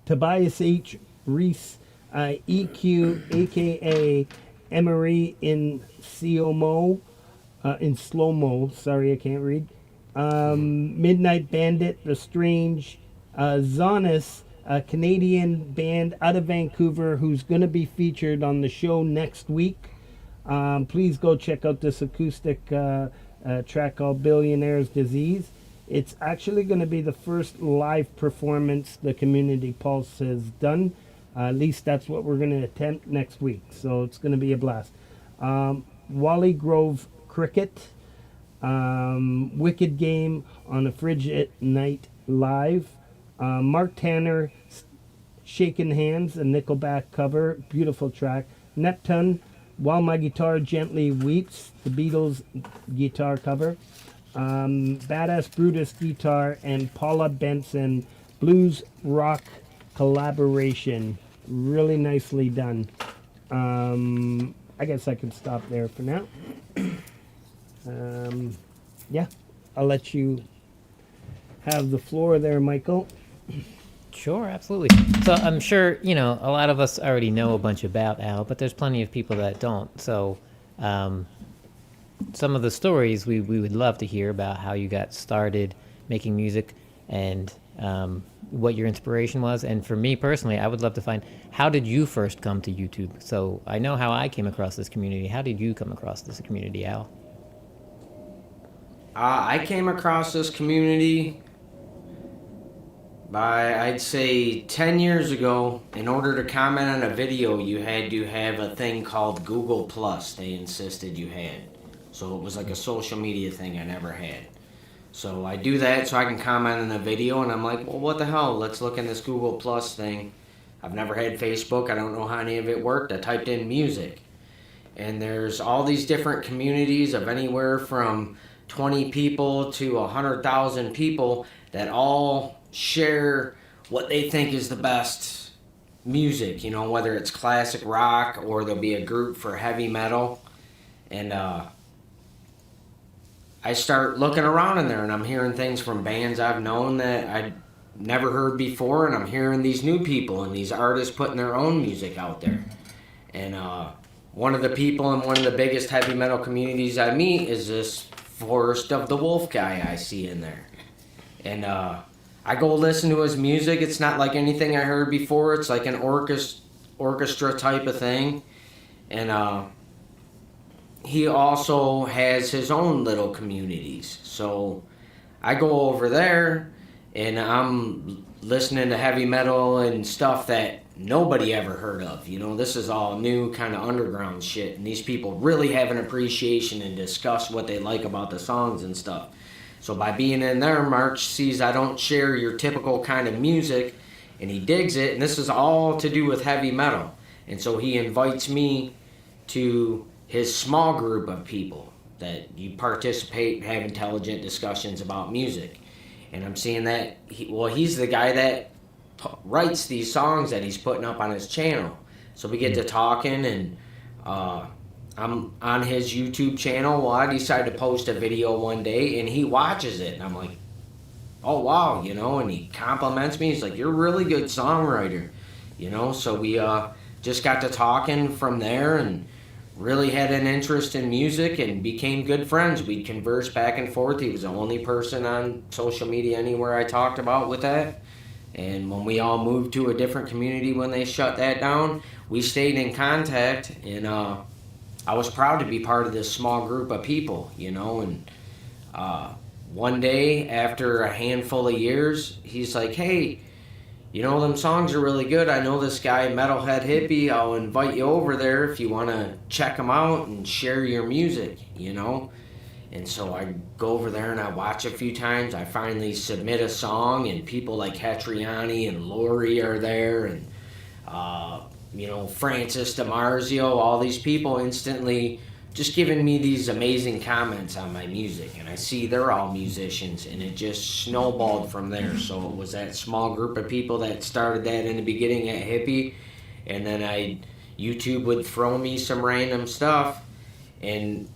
Tobias H. Reese, EQ, a.k.a. Emery in slow-mo. Sorry, I can't read. Midnight Bandit, The Strange. Zonis, a Canadian band out of Vancouver who's going to be featured on the show next week. Please go check out this acoustic track called Billionaire's Disease. It's actually going to be the first live performance the Community Pulse has done. At least that's what we're going to attempt next week. So it's going to be a blast. Wally Grove Cricket. Wicked Game on a Frigid Night Live. Mark Tanner, Shaking Hands, a Nickelback cover. Beautiful track. Neptune, While My Guitar Gently Weeps, the Beatles guitar cover. Badass Brutus guitar and Paula Benson blues rock collaboration. Really nicely done. I guess I can stop there for now. Yeah, I'll let you have the floor there, Michael. Sure, absolutely. So I'm sure, a lot of us already know a bunch about Al, but there's plenty of people that don't. So some of the stories we would love to hear about how you got started making music and what your inspiration was. And for me personally, I would love to find, how did you first come to YouTube? So I know how I came across this community. How did you come across this community, Al? I came across this community by, I'd say, 10 years ago. In order to comment on a video, you had to have a thing called Google Plus. They insisted you had. So it was like a social media thing I never had. So I do that so I can comment on a video, and I'm like, well, what the hell? Let's look in this Google Plus thing. I've never had Facebook. I don't know how any of it worked. I typed in music. And there's all these different communities of anywhere from 20 people to 100,000 people that all share what they think is the best music, whether it's classic rock or there'll be a group for heavy metal. And I start looking around in there, and I'm hearing things from bands I've known that I'd never heard before, and I'm hearing these new people and these artists putting their own music out there. And one of the people in one of the biggest heavy metal communities I meet is this Forest of the Wolf guy I see in there. And I go listen to his music. It's not like anything I heard before. It's like an orchestra type of thing. And he also has his own little communities. So I go over there and I'm listening to heavy metal and stuff that nobody ever heard of. You know, this is all new kind of underground shit. And these people really have an appreciation and discuss what they like about the songs and stuff. So by being in there, March sees I don't share your typical kind of music, and he digs it. And this is all to do with heavy metal. And so he invites me to his small group of people that you participate and have intelligent discussions about music. And I'm seeing that, he's the guy that writes these songs that he's putting up on his channel. So we get to talking, and I'm on his YouTube channel. Well, I decided to post a video one day, and he watches it. And I'm like, oh, wow, you know, and he compliments me. He's like, you're a really good songwriter, you know. So we just got to talking from there and really had an interest in music and became good friends. We'd converse back and forth. He was the only person on social media anywhere I talked about with that. And when we all moved to a different community when they shut that down, we stayed in contact, and I was proud to be part of this small group of people, you know. And one day, after a handful of years, he's like, hey, you know, them songs are really good. I know this guy, Metalhead Hippie. I'll invite you over there if you want to check them out and share your music, you know. And so I go over there and I watch a few times. I finally submit a song, and people like Hetriani and Lori are there, and you know, Francis DiMarzio, all these people instantly just giving me these amazing comments on my music. And I see they're all musicians, and it just snowballed from there. So it was that small group of people that started that in the beginning at Hippie, and then YouTube would throw me some random stuff, and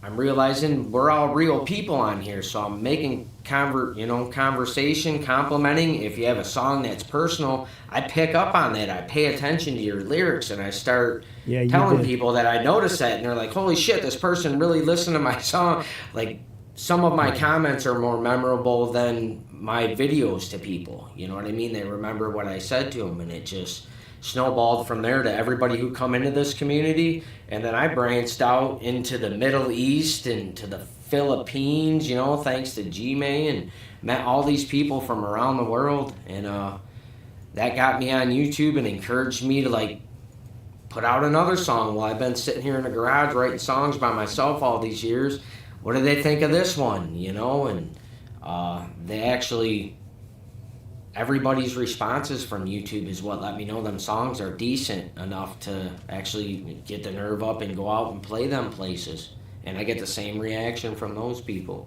I'm realizing we're all real people on here. So I'm making conversation, complimenting. If you have a song that's personal, I pick up on that. I pay attention to your lyrics, and I start telling people that I notice that, and they're like, holy shit, this person really listened to my song. Like, some of my comments are more memorable than my videos to people. You know what I mean? They remember what I said to them, and it just snowballed from there to everybody who come into this community. And then I branched out into the Middle East and to the Philippines, you know, thanks to G-May, and met all these people from around the world. And that got me on YouTube and encouraged me to, like, put out another song. Well, I've been sitting here in the garage writing songs by myself all these years. What do they think of this one, you know? And they actually, everybody's responses from YouTube is what let me know them songs are decent enough to actually get the nerve up and go out and play them places. And I get the same reaction from those people,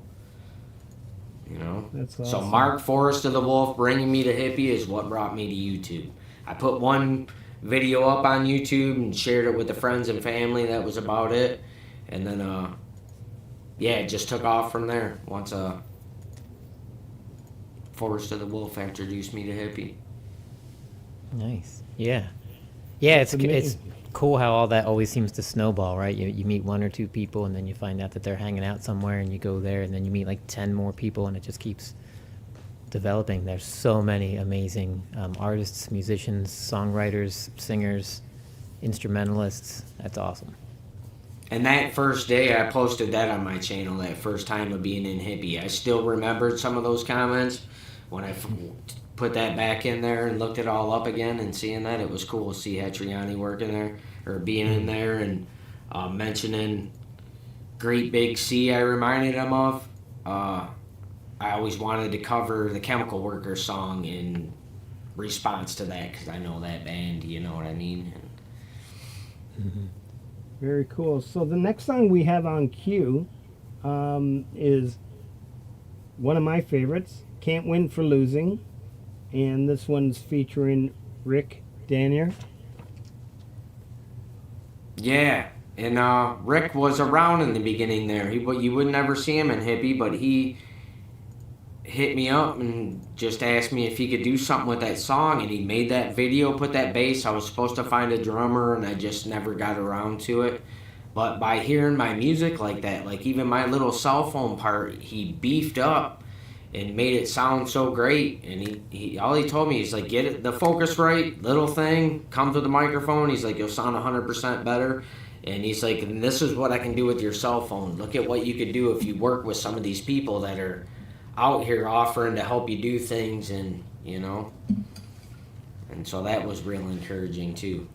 you know? That's awesome. So Mark Forrest of the Wolf bringing me to Hippie is what brought me to YouTube. I put one video up on YouTube and shared it with the friends and family. That was about it. And then, it just took off from there once Forrest of the Wolf introduced me to Hippie. Nice. Yeah. Yeah, it's cool how all that always seems to snowball, right? You meet one or two people, and then you find out that they're hanging out somewhere, and you go there, and then you meet like 10 more people, and it just keeps developing. There's so many amazing artists, musicians, songwriters, singers, instrumentalists. That's awesome. And that first day, I posted that on my channel, that first time of being in Hippie. I still remembered some of those comments. When I put that back in there and looked it all up again and seeing that, it was cool to see Hetriani working there, or being in there, and mentioning Great Big Sea I reminded him of. I always wanted to cover the Chemical Workers song in response to that, because I know that band, you know what I mean? Mm-hmm. Very cool. So the next song we have on cue is one of my favorites, Can't Win for Losing. And this one's featuring Rick Danier. Yeah, and Rick was around in the beginning there. You would never see him in Hippie, but he hit me up and just asked me if he could do something with that song, and he made that video, put that bass. I was supposed to find a drummer, and I just never got around to it. But by hearing my music like that, like even my little cell phone part, he beefed up and made it sound so great. And he all he told me is like, get it, the focus right, little thing, come to the microphone. He's like, you'll sound 100% better. And he's like, and this is what I can do with your cell phone. Look at what you could do if you work with some of these people that are out here offering to help you do things, and you know. And so that was real encouraging too.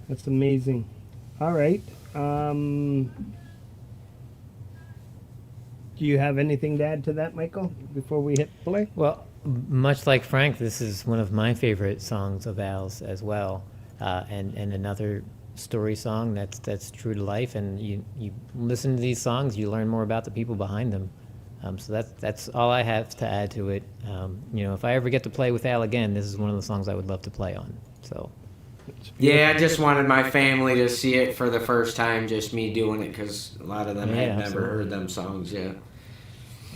That's amazing. All right. Do you have anything to add to that, Michael, before we hit play? Well, much like Frank, this is one of my favorite songs of Al's as well, and another story song that's true to life. And you listen to these songs, you learn more about the people behind them. So that's all I have to add to it. You know, if I ever get to play with Al again, this is one of the songs I would love to play on. So. Yeah, I just wanted my family to see it for the first time, just me doing it, because a lot of them had never absolutely. heard them songs yet.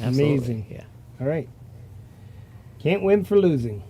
Absolutely. Amazing. Yeah. All right. Can't win for losing.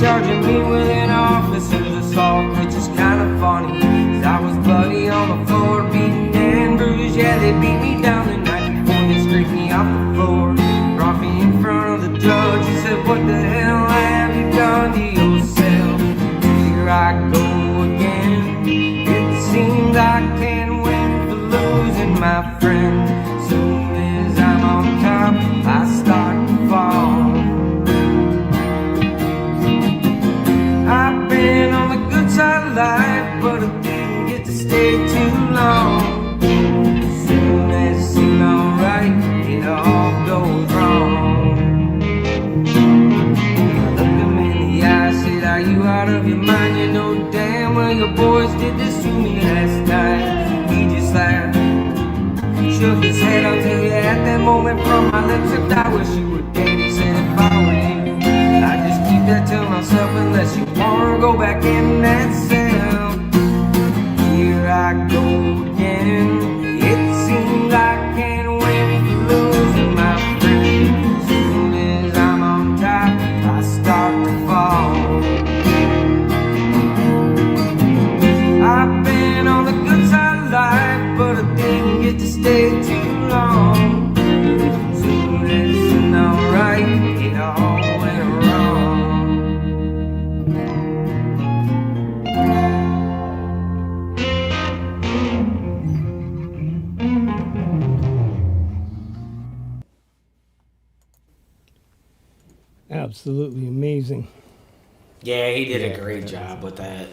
charging me with an officer's assault, which is kind of funny, 'cause I was bloody on the floor, beaten and bruised. Yeah, they beat me down the night before they scraped me off the floor. Brought me in front of the judge. He said, what the hell have you done to yourself? Here I go again. It seems I can't win for losing my friend. Soon as I'm on top, I start to fall. I've been on the good side of life, but I didn't get to stay too long. Soon as it seemed alright, it all goes wrong. I looked him in the eye, said, are you out of your mind? You know damn well your boys did this to me last night. He just laughed, shook his head. I'll tell you at that moment from my lips, if I wish you were dead. He said, if I were you, I'd just keep that to myself unless you wanna go back in that cell. Here I go again. It seems I can't win for losing my friend. As soon as I'm on top, I start to fall. I've been on the good side of life, but I didn't get to stay too long. Soon as it's alright, it all went wrong. Absolutely amazing. Yeah, he did a great job with that.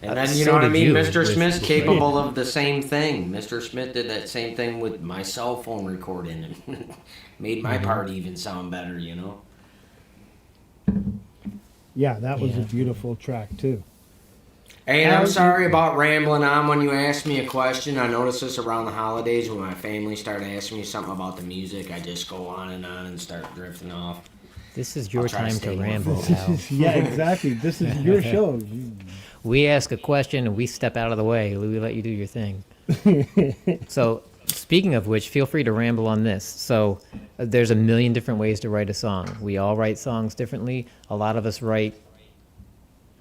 And then, you So know what I did mean? you Mr. with- Smith's with capable of the same thing. Mr. Smith did that same thing with my cell phone recording and made my part even sound better, you know? Yeah, that was Yeah. a beautiful track too. Hey, and I'm sorry about rambling on when you asked me a question. I noticed this around the holidays when my family started asking me something about the music. I just go on and start drifting off. This is your I'll try to time stay to more ramble, focused. Al. Yeah, exactly. This is your show. We ask a question and we step out of the way. We let you do your thing. So, speaking of which, feel free to ramble on this. So, there's a million different ways to write a song. We all write songs differently. A lot of us write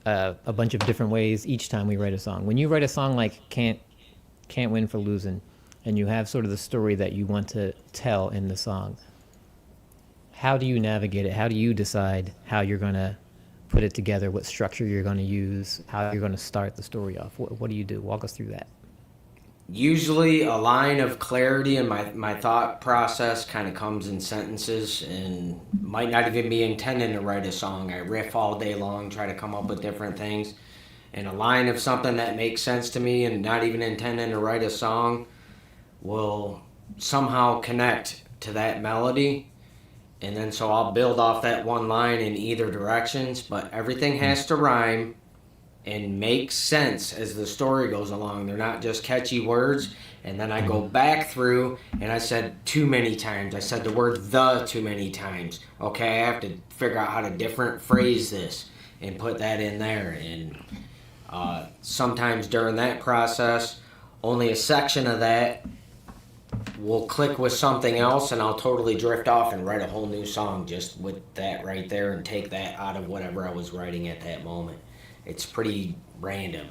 a bunch of different ways each time we write a song. When you write a song like Can't Win for Losing, and you have sort of the story that you want to tell in the song, how do you navigate it? How do you decide how you're going to put it together, what structure you're going to use, how you're going to start the story off? What do you do? Walk us through that. Usually a line of clarity in my thought process kind of comes in sentences and might not even be intending to write a song. I riff all day long, try to come up with different things. And a line of something that makes sense to me and not even intending to write a song will somehow connect to that melody. And then so I'll build off that one line in either directions, but everything has to rhyme and make sense as the story goes along. They're not just catchy words. And then I go back through and I said too many times. I said the word the too many times. Okay, I have to figure out how to different phrase this and put that in there. And sometimes during that process, only a section of that will click with something else and I'll totally drift off and write a whole new song just with that right there and take that out of whatever I was writing at that moment. It's pretty random,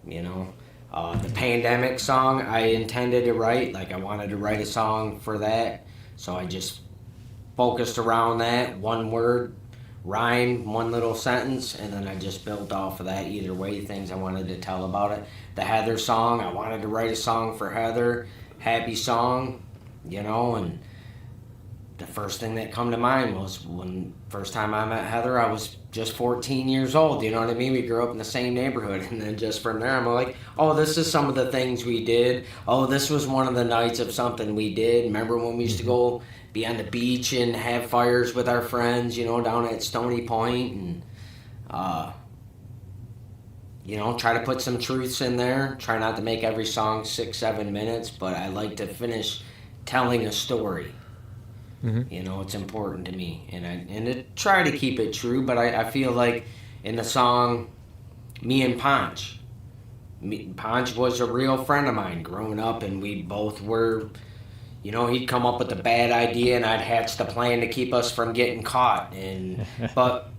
you know. The pandemic song I intended to write, like I wanted to write a song for that, so I just focused around that, one word, rhyme, one little sentence, and then I just built off of that either way, things I wanted to tell about it. The Heather song, I wanted to write a song for Heather, happy song, you know, and the first thing that come to mind was when first time I met Heather, I was just 14 years old, you know what I mean? We grew up in the same neighborhood, and then just from there, I'm like, oh, this is some of the things we did. Oh, this was one of the nights of something we did. Remember when we used to go be on the beach and have fires with our friends, you know, down at Stony Point, and, you know, try to put some truths in there. Try not to make every song 6-7 minutes, but I like to finish telling a story. Mm-hmm. You know, it's important to me, and to try to keep it true. But I feel like in the song, me and Ponch was a real friend of mine growing up, and we both were, he'd come up with a bad idea and I'd hatch the plan to keep us from getting caught. But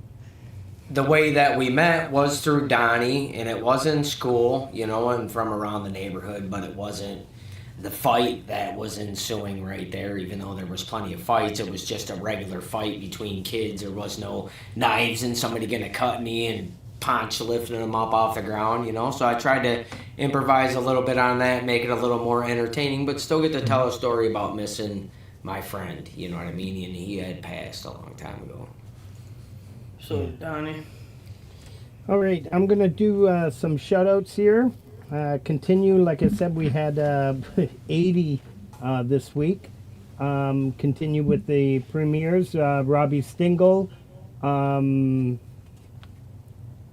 the way that we met was through Donnie, and it was in school, and from around the neighborhood, but it wasn't the fight that was ensuing right there. Even though there was plenty of fights, it was just a regular fight between kids. There was no knives and somebody gonna cut me and punch lifting them up off the ground, So I tried to improvise a little bit on that, make it a little more entertaining, but still get to tell a story about missing my friend, you know what I mean? And he had passed a long time ago. So, Donnie. All right, I'm going to do some shout-outs here. Continue, like I said, we had 80 this week. Continue with the premieres. Robbie Stingle.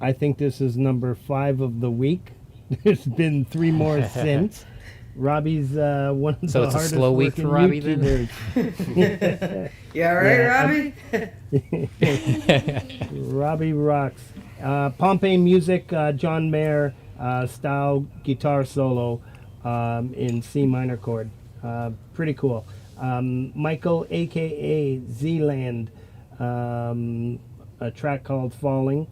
I think this is number 5 of the week. There's been 3 more since. Robbie's one of So the it's a hardest slow week working for Robbie then? YouTubers. Yeah, right, Yeah, Robbie? Robbie rocks. Pompeii Music, John Mayer style guitar solo in C minor chord. Pretty cool. Michael, aka Zealand, a track called Falling.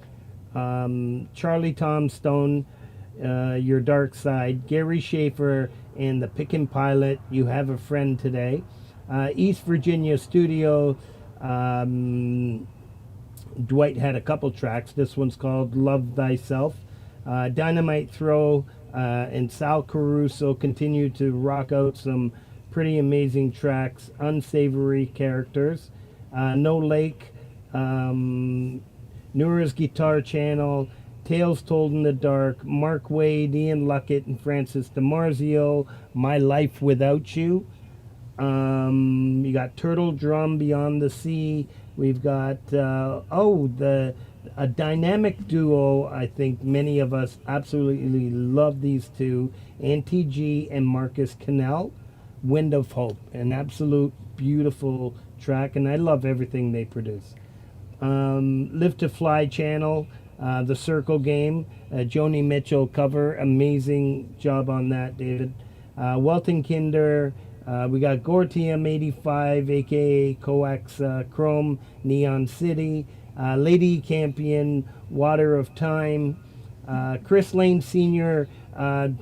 Charlie Tom Stone, Your Dark Side. Gary Schaefer and the Pickin' Pilot, You Have a Friend Today. East Virginia Studio, Dwight had a couple tracks. This one's called Love Thyself. Dynamite Throw and Sal Caruso continue to rock out some pretty amazing tracks. Unsavory Characters. No Lake. Noura's Guitar Channel. Tales Told in the Dark. Mark Wade, Ian Luckett, and Francis DiMarzio. My Life Without You. You got Turtle Drum, Beyond the Sea. We've got a dynamic duo. I think many of us absolutely love these two, Auntie G and Marcus Cannell. Wind of Hope, an absolute beautiful track, and I love everything they produce. Live to Fly Channel, The Circle Game, Joni Mitchell cover, amazing job on that, David. Welton Kinder. We got Gortium 85, aka Coax Chrome, Neon City, Lady Campion, Water of Time. Chris Lane Sr.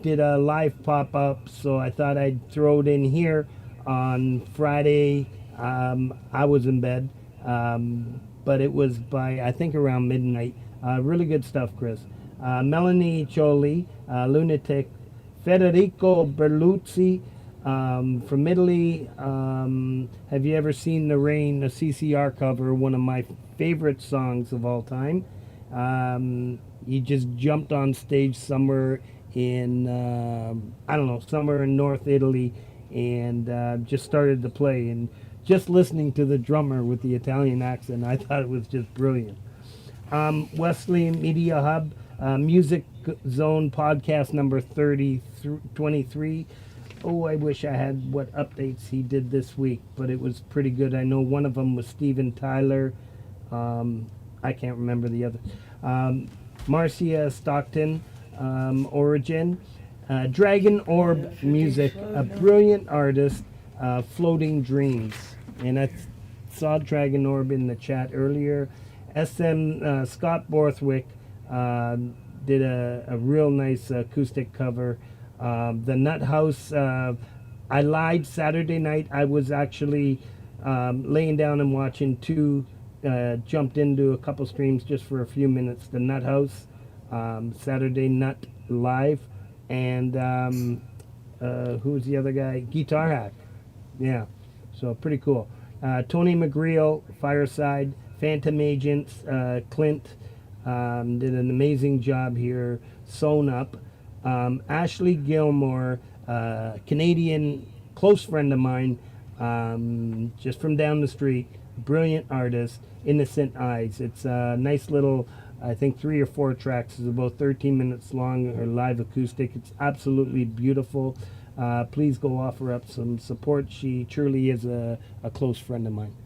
Did a live pop-up, so I thought I'd throw it in here on Friday. I was in bed, but it was by, I think, around midnight. Really good stuff, Chris. Melanie Choli, Lunatic, Federico Berluzzi, from Italy. Have you ever seen The Rain, a CCR cover, one of my favorite songs of all time. He just jumped on stage somewhere in, somewhere in North Italy, and just started to play. And just listening to the drummer with the Italian accent, I thought it was just brilliant. Wesley Media Hub, Music Zone podcast number 23. Oh, I wish I had what updates he did this week, but it was pretty good. I know one of them was Steven Tyler. I can't remember the other. Marcia Stockton, Origin. Dragon Orb Music, a brilliant artist, Floating Dreams. And I saw Dragon Orb in the chat earlier. Scott Borthwick did a real nice acoustic cover. The Nut House, I lied Saturday night. I was actually laying down and watching jumped into a couple streams just for a few minutes. The Nut House, Saturday Nut Live, and who's the other guy? Guitar Hack. Yeah, so pretty cool. Tony McGreal, Fireside, Phantom Agents, Clint did an amazing job here. Sewn Up. Ashley Gilmore, Canadian close friend of mine, just from down the street, brilliant artist, Innocent Eyes. It's a nice little, I think 3 or 4 tracks. It's about 13 minutes long, her live acoustic. It's absolutely beautiful. Please go offer up some support. She truly is a close friend of mine.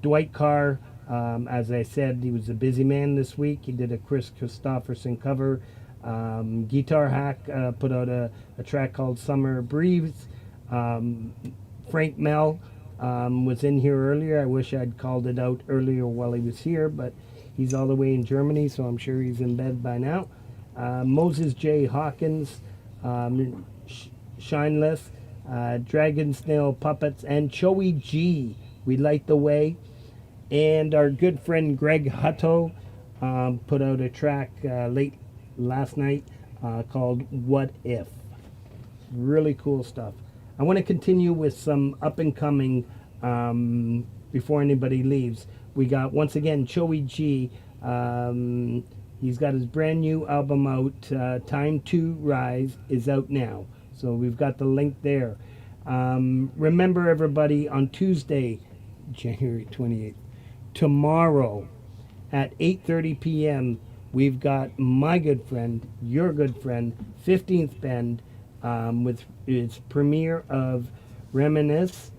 Dwight Carr, as I said, he was a busy man this week. He did a Chris Christopherson cover. Guitar Hack put out a track called Summer Breeze. Frank Mel was in here earlier. I wish I'd called it out earlier while he was here, but he's all the way in Germany, so I'm sure he's in bed by now. Moses J. Hawkins, Shineless, Dragon Snail Puppets, and Choey G. We Light the Way. And our good friend Greg Hutto put out a track late last night called What If. Really cool stuff. I want to continue with some up and coming before anybody leaves. We got, once again, Choey G. He's got his brand new album out. Time to Rise is out now. So we've got the link there. Remember, everybody, on Tuesday, January 28th, tomorrow at 8:30 p.m., we've got my good friend, your good friend, 15th Bend, with its premiere of Reminisce.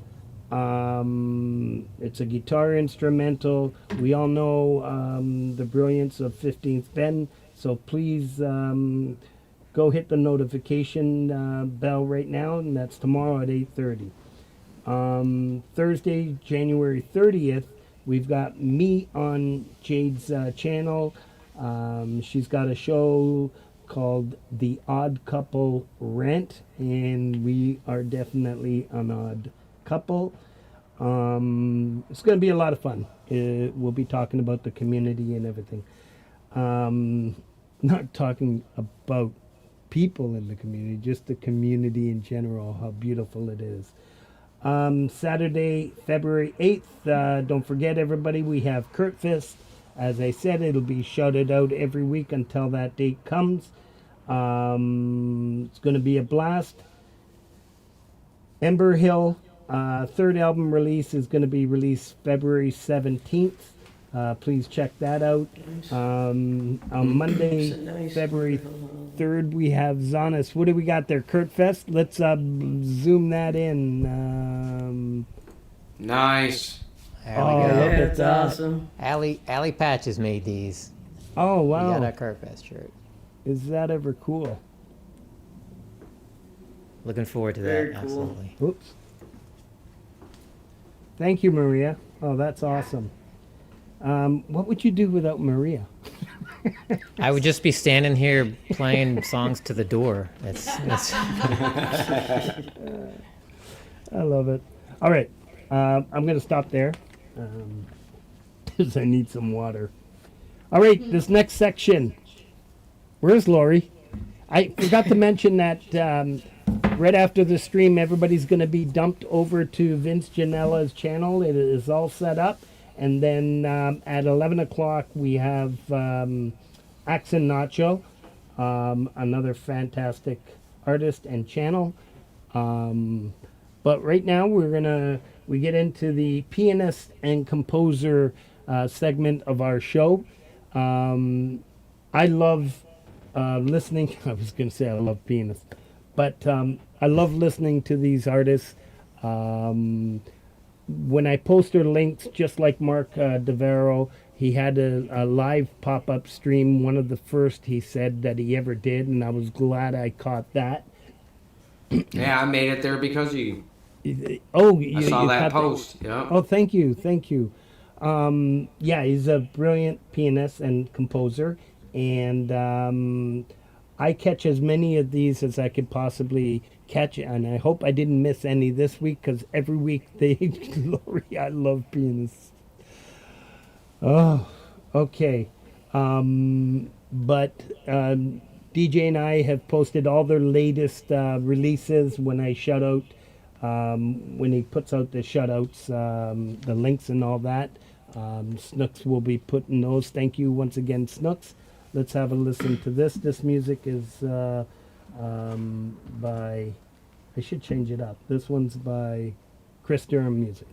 It's a guitar instrumental. We all know the brilliance of 15th Bend, so please go hit the notification bell right now, and that's tomorrow at 8:30. Thursday, January 30th, we've got me on Jade's channel. She's got a show called The Odd Couple Rent, and we are definitely an odd couple. It's going to be a lot of fun. We'll be talking about the community and everything. Not talking about people in the community, just the community in general, how beautiful it is. Saturday, February 8th, don't forget, everybody, we have Kurtfest. As I said, it'll be shouted out every week until that date comes. It's going to be a blast. Ember Hill, third album release, is going to be released February 17th. Please check that out. On Monday, February 3rd, we have Zonis. What do we got there? Kurtfest? Let's zoom that in. Nice. There we Oh, go. look Yeah, at it's that. awesome. Allie Patches made these. Oh, We wow. got a Curvefest shirt. Is that ever cool? Looking forward to Very that. cool. Absolutely. Oops. Thank you, Maria. Oh, that's awesome. What would you do without Maria? I would just be standing here playing songs to the door. That's I love it. All right. I'm going to stop there because I need some water. All right, this next section. Where's Lori? I forgot to mention that right after the stream, everybody's going to be dumped over to Vince Janella's channel. It is all set up. And then at 11 o'clock, we have Axe and Nacho, another fantastic artist and channel. But right now, we get into the pianist and composer segment of our show. I love listening. I was going to say I love pianists, but I love listening to these artists. When I post their links, just like Mark DeVero, he had a live pop-up stream, one of the first he said that he ever did, and I was glad I caught that. Yeah, I made it there because of you. Oh, I saw that caught post. Yeah. Oh, thank you. Yeah, he's a brilliant pianist and composer, and I catch as many of these as I could possibly catch, and I hope I didn't miss any this week, because every week Lori, I love pianists. Oh, okay. But DJ and I have posted all their latest releases when I shout out, when he puts out the shoutouts, the links and all that. Snooks will be putting those. Thank you once again, Snooks. Let's have a listen to this. This music is by, I should change it up. This one's by Chris Durham Music.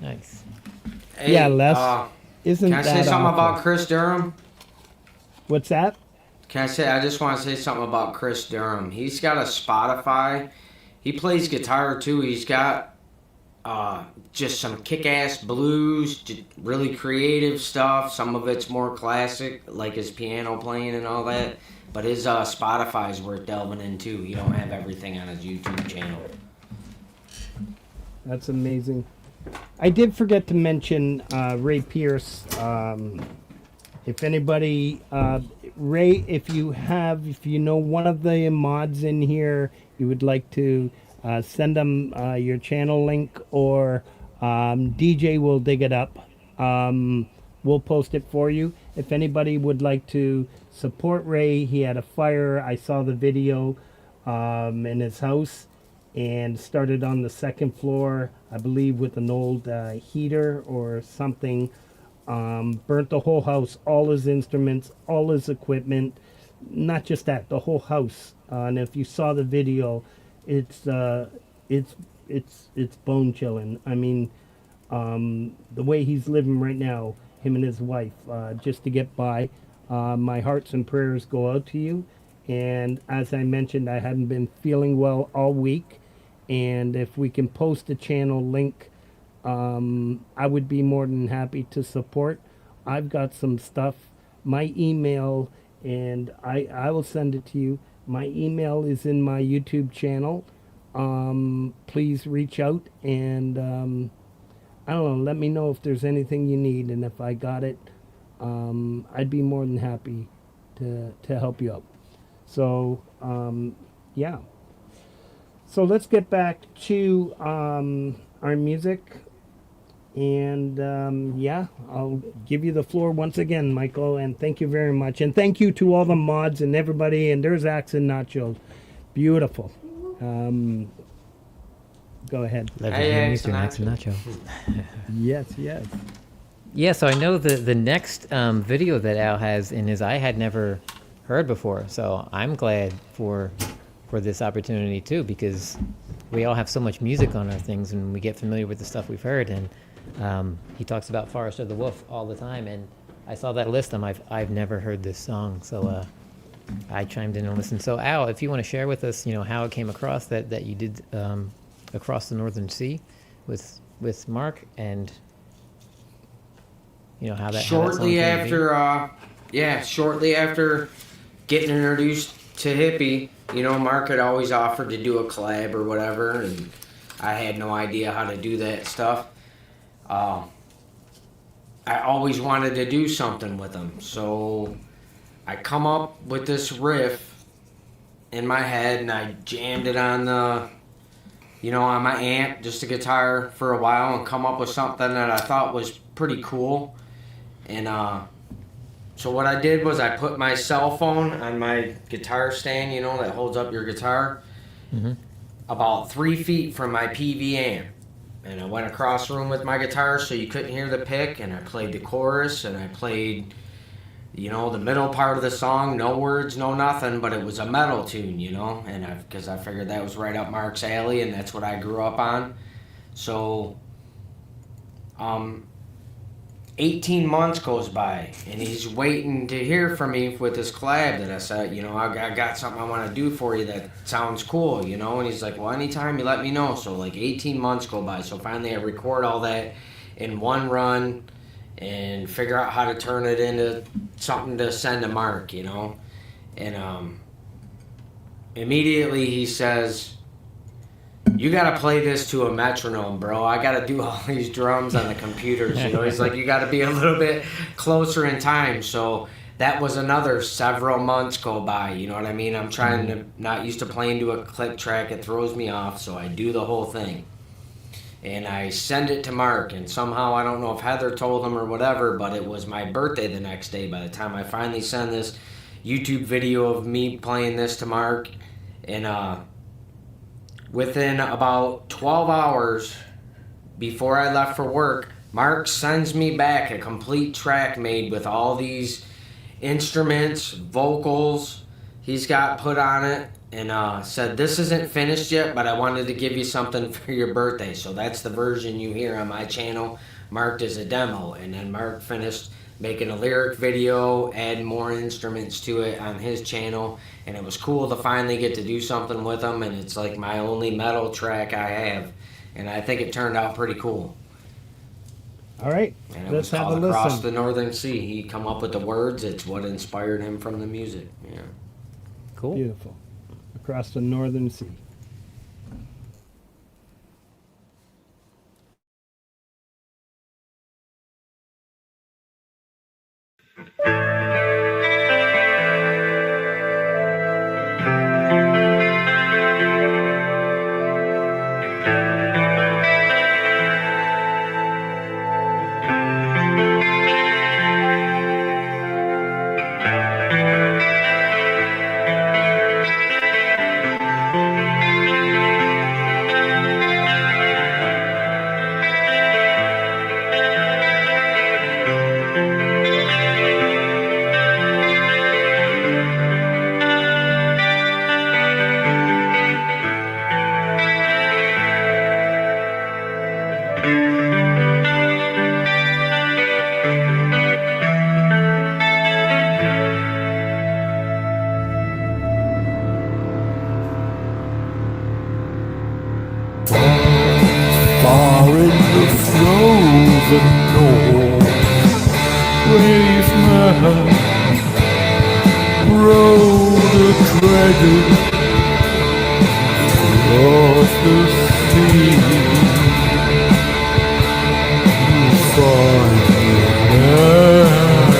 Nice. Hey, Yeah, Les. Isn't can I say that something awful? about Chris Durham? What's that? I just want to say something about Chris Durham. He's got a Spotify. He plays guitar too. He's got just some kick-ass blues, really creative stuff. Some of it's more classic, like his piano playing and all that. But his Spotify is worth delving into. He don't have everything on his YouTube channel. That's amazing. I did forget to mention Ray Pierce. If anybody, Ray, if you know one of the mods in here, you would like to send them your channel link, or DJ will dig it up. We'll post it for you. If anybody would like to support Ray, he had a fire. I saw the video in his house, and started on the second floor, I believe, with an old heater or something. Burnt the whole house, all his instruments, all his equipment. Not just that, the whole house. And if you saw the video, it's bone chilling. I mean, the way he's living right now, him and his wife, just to get by. My hearts and prayers go out to you. And as I mentioned, I hadn't been feeling well all week. And if we can post a channel link, I would be more than happy to support. I've got some stuff, my email, and I will send it to you. My email is in my YouTube channel. Please reach out and I don't know, let me know if there's anything you need, and if I got it, I'd be more than happy to help you out. So yeah. So let's get back to our music. And yeah, I'll give you the floor once again, Michael, and thank you very much. And thank you to all the mods and everybody. And there's Axe and Nacho. Beautiful. Go ahead. Hey, Mr. Max and Nacho. Yes, yes. Yeah, so I know the next video that Al has in his, I had never heard before. So I'm glad for this opportunity too, because we all have so much music on our things and we get familiar with the stuff we've heard. And he talks about Forest of the Wolf all the time, and I saw that list and I've never heard this song, so I chimed in and listened. So Al, if you want to share with us, how it came across that you did Across the Northern Sea with Mark, and how that Shortly after getting introduced to Hippie, Mark had always offered to do a collab or whatever, and I had no idea how to do that stuff. I always wanted to do something with him, so I come up with this riff in my head, and I jammed it on on my amp, just a guitar, for a while, and come up with something that I thought was pretty cool. And so what I did was I put my cell phone on my guitar stand, that holds up your guitar, about 3 feet from my PV amp. And I went across the room with my guitar so you couldn't hear the pick, and I played the chorus, and I played, the middle part of the song, no words, no nothing, but it was a metal tune, and because I figured that was right up Mark's alley, and that's what I grew up on. So 18 months goes by, and he's waiting to hear from me with this collab that I said, I got something I want to do for you that sounds cool, and he's like, well, anytime you let me know. So like 18 months go by, so finally I record all that in one run and figure out how to turn it into something to send to Mark, and immediately he says, you gotta play this to a metronome, bro. I gotta do all these drums on the computers. He's like, you gotta be a little bit closer in time. So that was another several months go by. You know what I mean? I'm trying to, not used to playing to a click track. It throws me off. So I do the whole thing. And I send it to Mark. And somehow, I don't know if Heather told him or whatever, but it was my birthday the next day by the time I finally send this YouTube video of me playing this to Mark. And, within about 12 hours before I left for work, Mark sends me back a complete track made with all these instruments, vocals he's got put on it, and said, "This isn't finished yet, but I wanted to give you something for your birthday." So that's the version you hear on my channel, marked as a demo. And then Mark finished making a lyric video, adding more instruments to it on his channel, and it was cool to finally get to do something with him. And it's like my only metal track I have, and I think it turned out pretty cool. All right, And it let's was have a called Across listen. the Northern Sea. He come up with the words. It's what inspired him from the music. Yeah. Cool. Beautiful. Across the Northern Sea. Far in the frozen north, brave man rode a dragon across the sea to find a land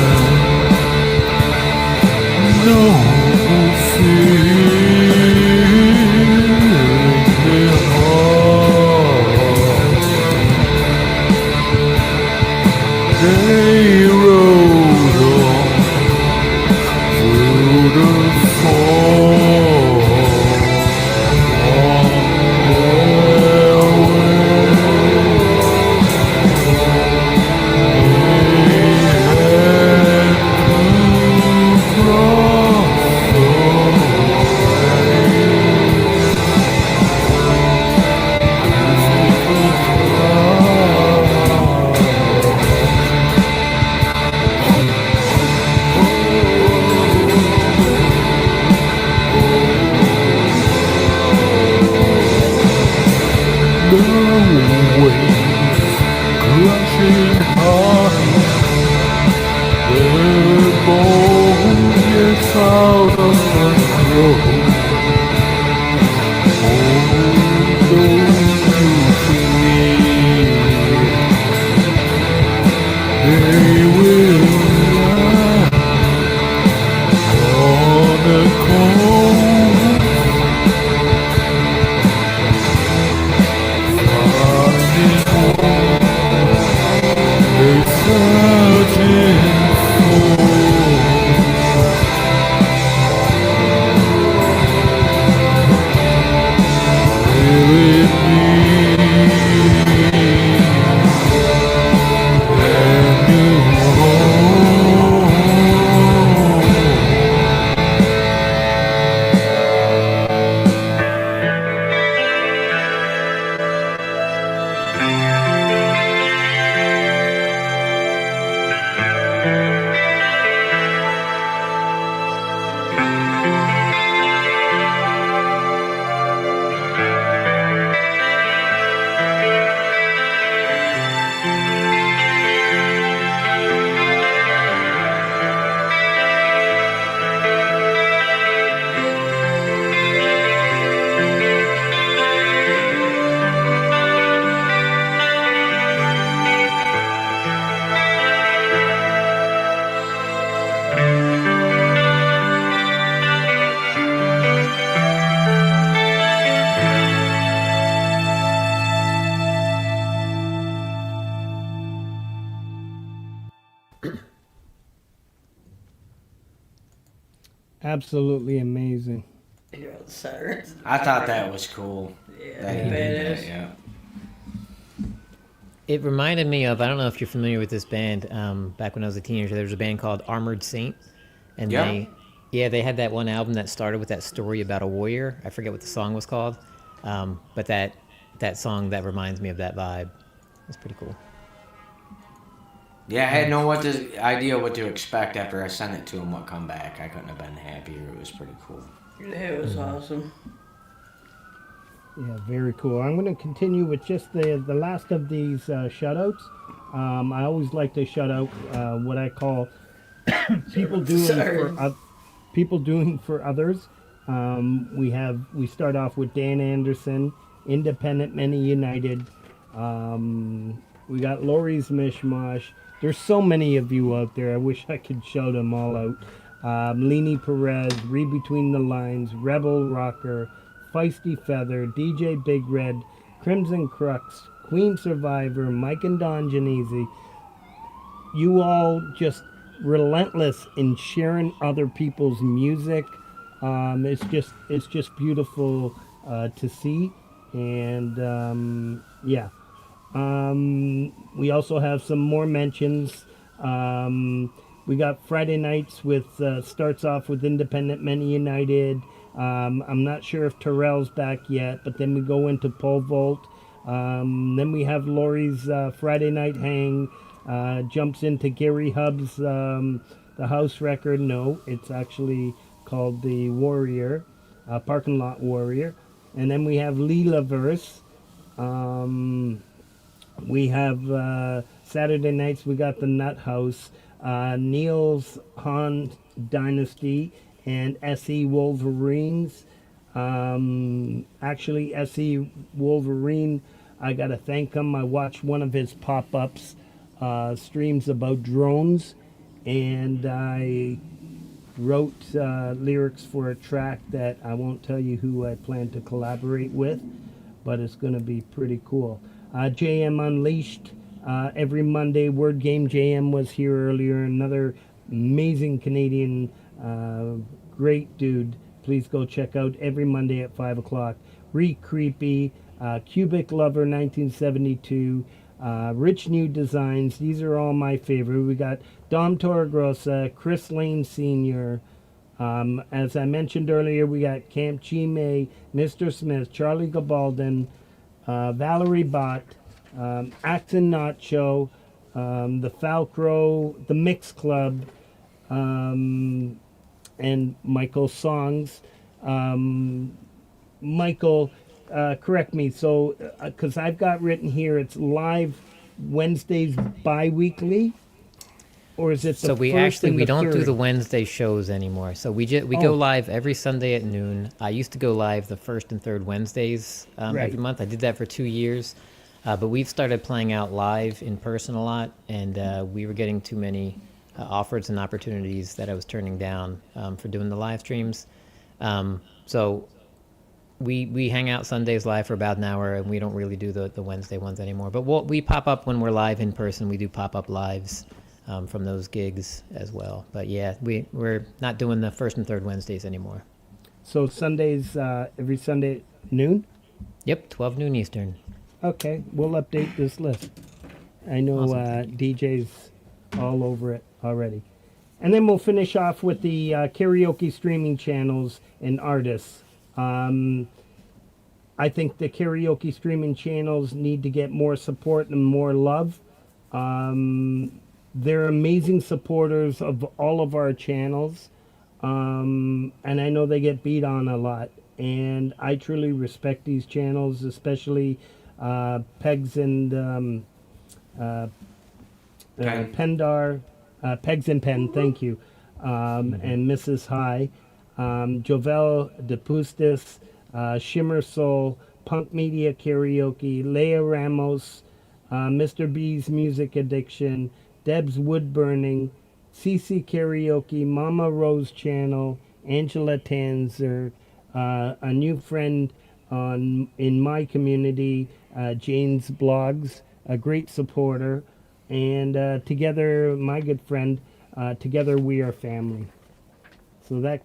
no fear They rode on through the fall on their way. They had to cross the waves crashing high, their bones gets out of control. Those who fear, they will land on the coast. They searching Absolutely amazing. You know, the sirens. I thought that was cool. Yeah, That he did that, badass. yeah. It reminded me of, I don't know if you're familiar with this band. Back when I was a teenager, there was a band called Armored Saint, and Yeah. they Yeah, they had that one album that started with that story about a warrior. I forget what the song was called, but that song that reminds me of that vibe. It's pretty cool. Yeah, I had no idea what to expect after I sent it to him. What come back? I couldn't have been happier. It was pretty cool. Yeah, it was awesome. Yeah, very cool. I'm going to continue with just the last of these shout-outs. I always like to shout out what I call people doing people doing for others. We start off with Dan Anderson, Independent Many United. We got Lori's Mishmash. There's so many of you out there. I wish I could shout them all out. Leni Perez, Read Between the Lines, Rebel Rocker, Feisty Feather, DJ Big Red, Crimson Crux, Queen Survivor, Mike and Don Genesi. You all just relentless in sharing other people's music. It's just beautiful to see, and yeah. We also have some more mentions. We got Friday nights with starts off with Independent Men United. I'm not sure if Terrell's back yet, but then we go into Pole Vault. Then we have Lori's Friday Night Hang. Jumps into Gary Hubb's the house record. No, it's actually called the Warrior, Parking Lot Warrior. And then we have Leela-verse. We have Saturday nights, we got the Nut House, Neil's Han Dynasty, and SE Wolverines. Actually, SE Wolverine, I got to thank him. I watched one of his pop-ups, streams about drones, and I wrote lyrics for a track that I won't tell you who I plan to collaborate with, but it's going to be pretty cool. JM Unleashed, every Monday. Word Game JM was here earlier. Another amazing Canadian, great dude. Please go check out every Monday at 5 o'clock. Creepy, Cubic Lover 1972, Rich New Designs. These are all my favorite. We got Dom Torregrossa, Chris Lane Sr., as I mentioned earlier, we got Camp Chime, Mr. Smith, Charlie Gabaldon, Valerie Bott, Acton Nacho, the Falcro, the Mix Club, and Michael Songs. Michael, correct me, so, because I've got written here, it's live Wednesdays bi-weekly? Or is it the So we first and we the don't do third? the Wednesday shows anymore. So we Oh. go live every Sunday at noon. I used to go live the first and third Wednesdays Right. every month. I did that for 2 years, but we've started playing out live in person a lot, and we were getting too many offers and opportunities that I was turning down for doing the live streams. So we hang out Sundays live for about an hour, and we don't really do the Wednesday ones anymore. But we pop up when we're live in person. We do pop up lives. From those gigs as well. But yeah, we're not doing the first and third Wednesdays anymore. So Sundays, every Sunday at noon? Yep, 12 noon Eastern. Okay, we'll update this list. I know Awesome. DJ's all over it already. And then we'll finish off with the karaoke streaming channels and artists. I think the karaoke streaming channels need to get more support and more love. They're amazing supporters of all of our channels. And I know they get beat on a lot. And I truly respect these channels, especially Pegs and Pendar. Pegs and Pen, thank you. And Mrs. High. Jovel De Pustis, Shimmer Soul, Punk Media Karaoke, Leia Ramos, Mr. B's Music Addiction, Deb's Wood Burning, CC Karaoke, Mama Rose Channel, Angela Tanzer, a new friend in my community, Jane's Blogs, a great supporter, and together, my good friend, together we are family. So that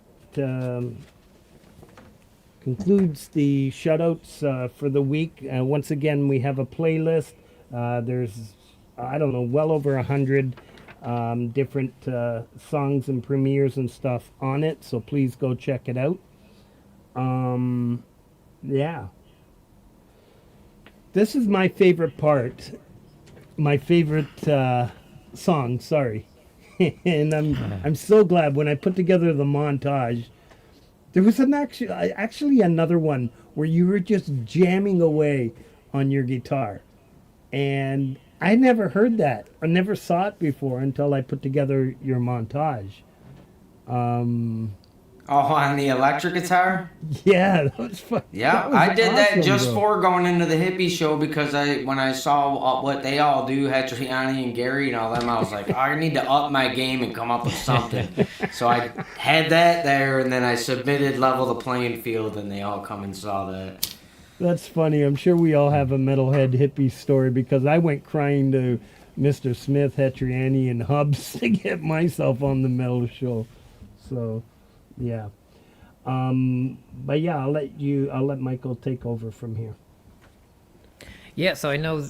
concludes the shoutouts for the week. Once again, we have a playlist. There's, I don't know, well over 100 different songs and premieres and stuff on it. So please go check it out. Yeah. This is my favorite part. My favorite song, sorry. And I'm so glad when I put together the montage. There was actually another one where you were just jamming away on your guitar. And I never heard that. I never saw it before until I put together your montage. Oh, on the electric guitar? Yeah, that was fun. Yeah, I did that just for going into the Hippie show because when I saw what they all do, Hetriani and Gary and all them, I was like, I need to up my game and come up with something. So I had that there, and then I submitted Level the Playing Field, and they all come and saw that. That's funny. I'm sure we all have a Metalhead Hippie story because I went crying to Mr. Smith, Hetriani, and Hubs to get myself on the metal show. So... yeah. But yeah, I'll let Michael take over from here. Yeah, so I know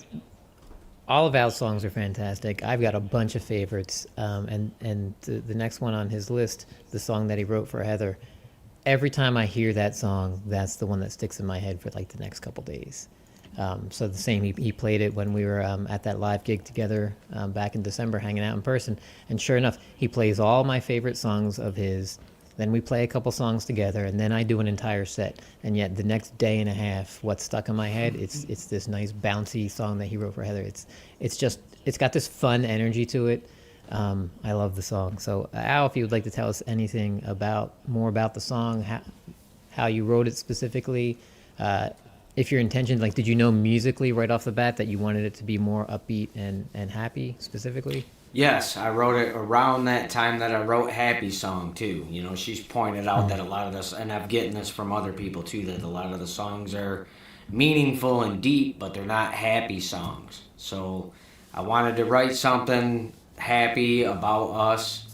all of Al's songs are fantastic. I've got a bunch of favorites. And the next one on his list, the song that he wrote for Heather, every time I hear that song, that's the one that sticks in my head for like the next couple days. So the same, he played it when we were at that live gig together back in December, hanging out in person. And sure enough, he plays all my favorite songs of his. Then we play a couple songs together, and then I do an entire set. And yet the next day and a half, what's stuck in my head, it's this nice bouncy song that he wrote for Heather. It's got this fun energy to it. I love the song. So Al, if you would like to tell us anything more about the song, how you wrote it specifically, if your intention, like, did you know musically right off the bat that you wanted it to be more upbeat and happy specifically? Yes, I wrote it around that time that I wrote Happy Song, too. You know, she's pointed out that a lot of this, and I've gotten this from other people, too, that a lot of the songs are meaningful and deep, but they're not happy songs. So I wanted to write something happy about us,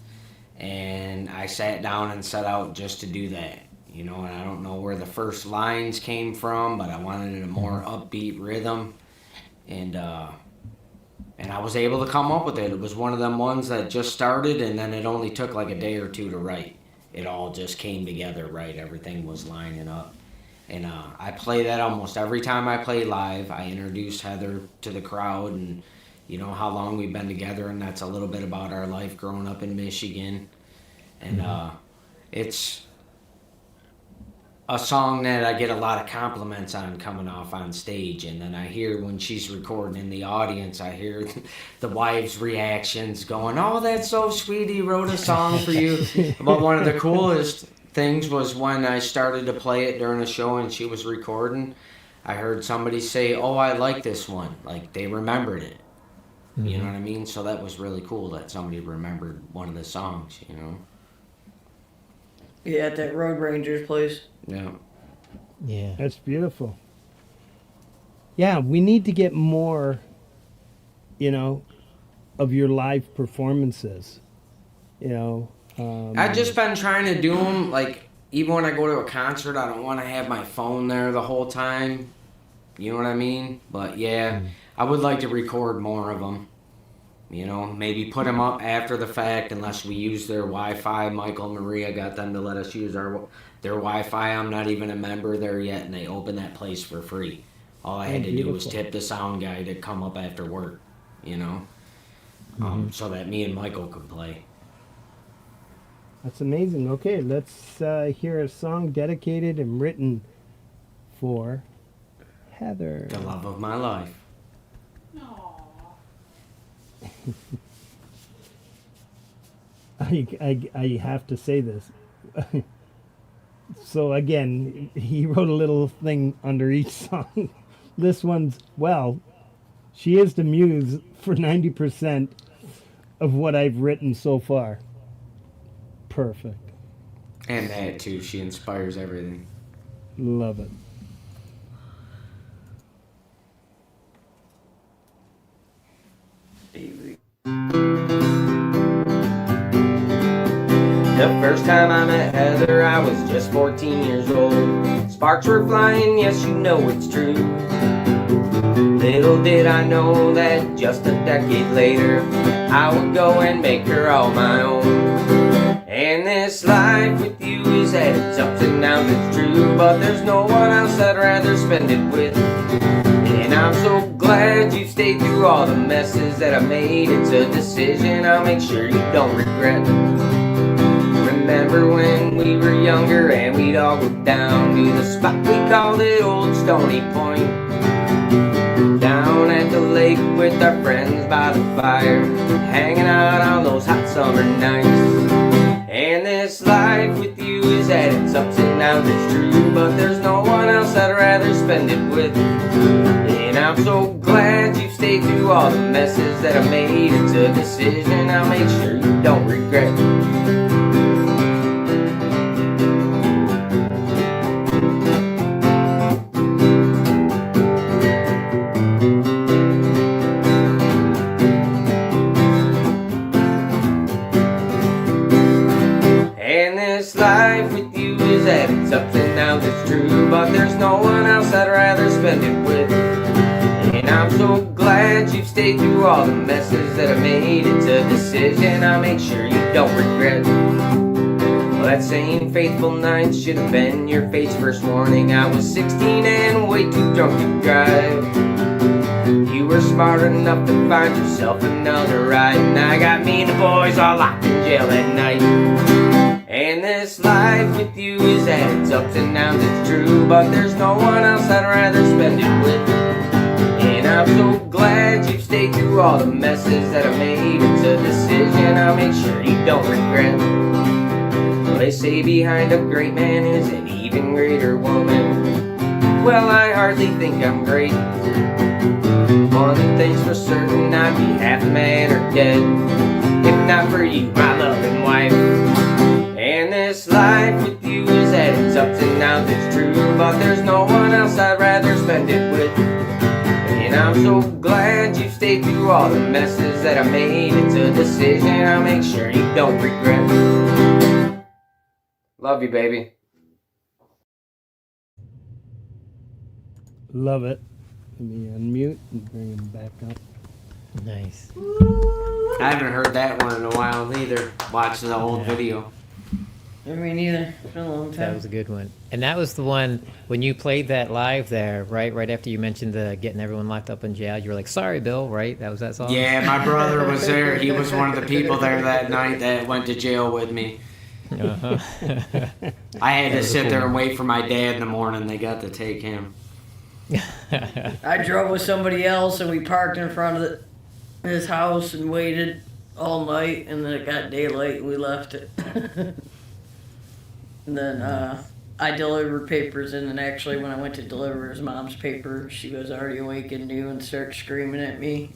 and I sat down and set out just to do that. You know, and I don't know where the first lines came from, but I wanted a more upbeat rhythm, and I was able to come up with it. It was one of them ones that just started, and then it only took like a day or two to write. It all just came together right. Everything was lining up. And I play that almost every time I play live. I introduce Heather to the crowd and, you know, how long we've been together, and that's a little bit about our life growing up in Michigan. And it's a song that I get a lot of compliments on coming off on stage, and then I hear when she's recording in the audience, I hear the wives' reactions going, "Oh, that's so sweet, he wrote a song for you." But one of the coolest things was when I started to play it during a show and she was recording, I heard somebody say, "Oh, I like this one." Like, they remembered it. You know what I mean? So that was really cool that somebody remembered one of the songs, you know? Yeah, at that Road Rangers place. Yeah. Yeah. That's beautiful. Yeah, we need to get more, you know, of your live performances. You know, I've just been trying to do them, like, even when I go to a concert, I don't want to have my phone there the whole time. You know what I mean? But yeah, I would like to record more of them. You know, maybe put them up after the fact unless we use their Wi-Fi. Michael and Maria got them to let us use their Wi-Fi. I'm not even a member there yet, and they opened that place for free. All I had to do was tip the sound guy to come up after work, you know, so that me and Michael could play. That's amazing. Okay, let's hear a song dedicated and written for Heather. The love of my life. I have to say this. So again, he wrote a little thing under each song. This one's, well, she is the muse for 90% of what I've written so far. Perfect. And that too, she inspires everything. Love it. The first time I met Heather, I was just 14 years old. Sparks were flying, yes, you know it's true. Little did I know that just a decade later I would go and make her all my own. And this life with you is at its ups and downs, it's true, but there's no one else I'd rather spend it with. And I'm so glad you stayed through all the messes that I made. It's a decision I'll make sure you don't regret. Remember when we were younger and we'd all go down to the spot we called it Old Stony Point, down at the lake with our friends by the fire, hanging out on those hot summer nights. And this life with you is at its ups and downs, it's true, but there's no one else I'd rather spend it with. And I'm so glad you stayed through all the messes that I made. It's a decision I'll make sure you don't regret. Life with you is at its ups and downs, it's true, but there's no one else I'd rather spend it with. And I'm so glad you've stayed through all the messes that I made. It's a decision I'll make sure you don't regret. Well, that same faithful night should have been your fate's first warning. I was 16 and way too drunk to drive. You were smart enough to find yourself another ride, and I got me and the boys all locked in jail at night. And this life with you is at its ups and downs, it's true, but there's no one else I'd rather spend it with. And I'm so glad you've stayed through all the messes that I made. It's a decision I'll make sure you don't regret. Well, they say behind a great man is an even greater woman. Well, I hardly think I'm great. One thing's for certain, I'd be half a man or dead if not for you, my loving wife. And this life with you is at its ups and downs, it's true, but there's no one else I'd rather spend it with. And I'm so glad you stayed through all the messes that I made. It's a decision I'll make sure you don't regret. Love you, baby. Love it. Let me unmute and bring him back up. Nice. I haven't heard that one in a while either. Watch the old video. Me neither. It's been a long time. That was a good one. And that was the one, when you played that live there, right after you mentioned the getting everyone locked up in jail, you were like, sorry, Bill, right? That was that song? Yeah, my brother was there. He was one of the people there that night that went to jail with me. Uh-huh. I had to sit there and wait for my dad in the morning. They got to take him. I drove with somebody else and we parked in front of his house and waited all night, and then it got daylight and we left it. And then I delivered papers, and then actually when I went to deliver his mom's paper, she was already awake and knew and started screaming at me.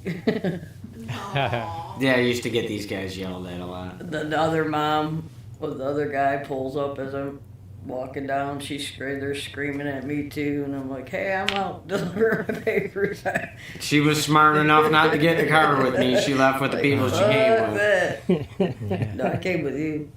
Yeah, I used to get these guys yelled at a lot. The other mom with the other guy pulls up as I'm walking down. They're screaming at me too, and I'm like, hey, I'm out delivering my papers. She was smart enough not to get in the car with me. She left with the people she came with. No, I came with you.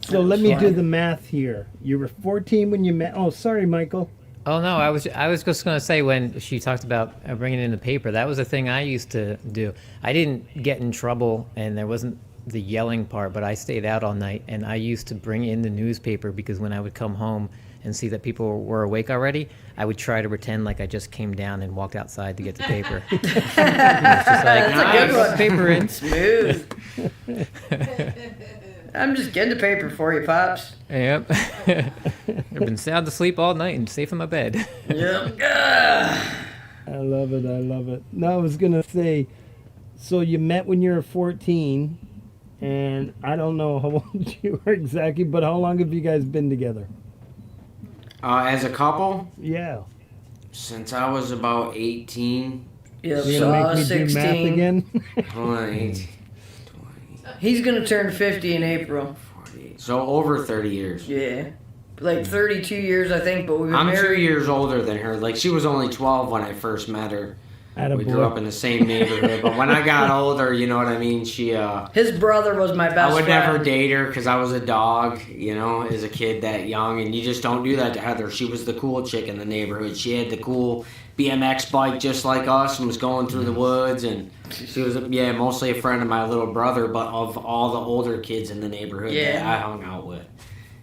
So let me do the math here. You were 14 when you met. Oh, sorry, Michael. Oh no, I was just going to say, when she talked about bringing in the paper, that was a thing I used to do. I didn't get in trouble, and there wasn't the yelling part, but I stayed out all night, and I used to bring in the newspaper, because when I would come home and see that people were awake already, I would try to pretend like I just came down and walked outside to get the paper. It's just like, That's a good one. Paper in. Smooth. I'm just getting the paper for you, Pops. Yep. I've been sound asleep all night and safe in my bed. Yep. I love it. I love it. No, I was going to say, so you met when you were 14, and I don't know how old you are exactly, but how long have you guys been together? As a couple? Yeah. Since I was about 18. Yep, You so gonna I make was me do math 16. again? Hold on, 18. He's gonna turn 50 in April. 48. So over 30 years. Yeah. Like 32 years, I think, but we were I'm married. 2 years older than her. Like, she was only 12 when I first met her. We grew up in the same neighborhood, but when I got older, you know what I mean. His brother was my best I would friend. never date her because I was a dog, you know, as a kid that young, and you just don't do that to Heather. She was the cool chick in the neighborhood. She had the cool BMX bike just like us and was going through the woods, and she was mostly a friend of my little brother, but of all the older kids in the neighborhood that I hung out with,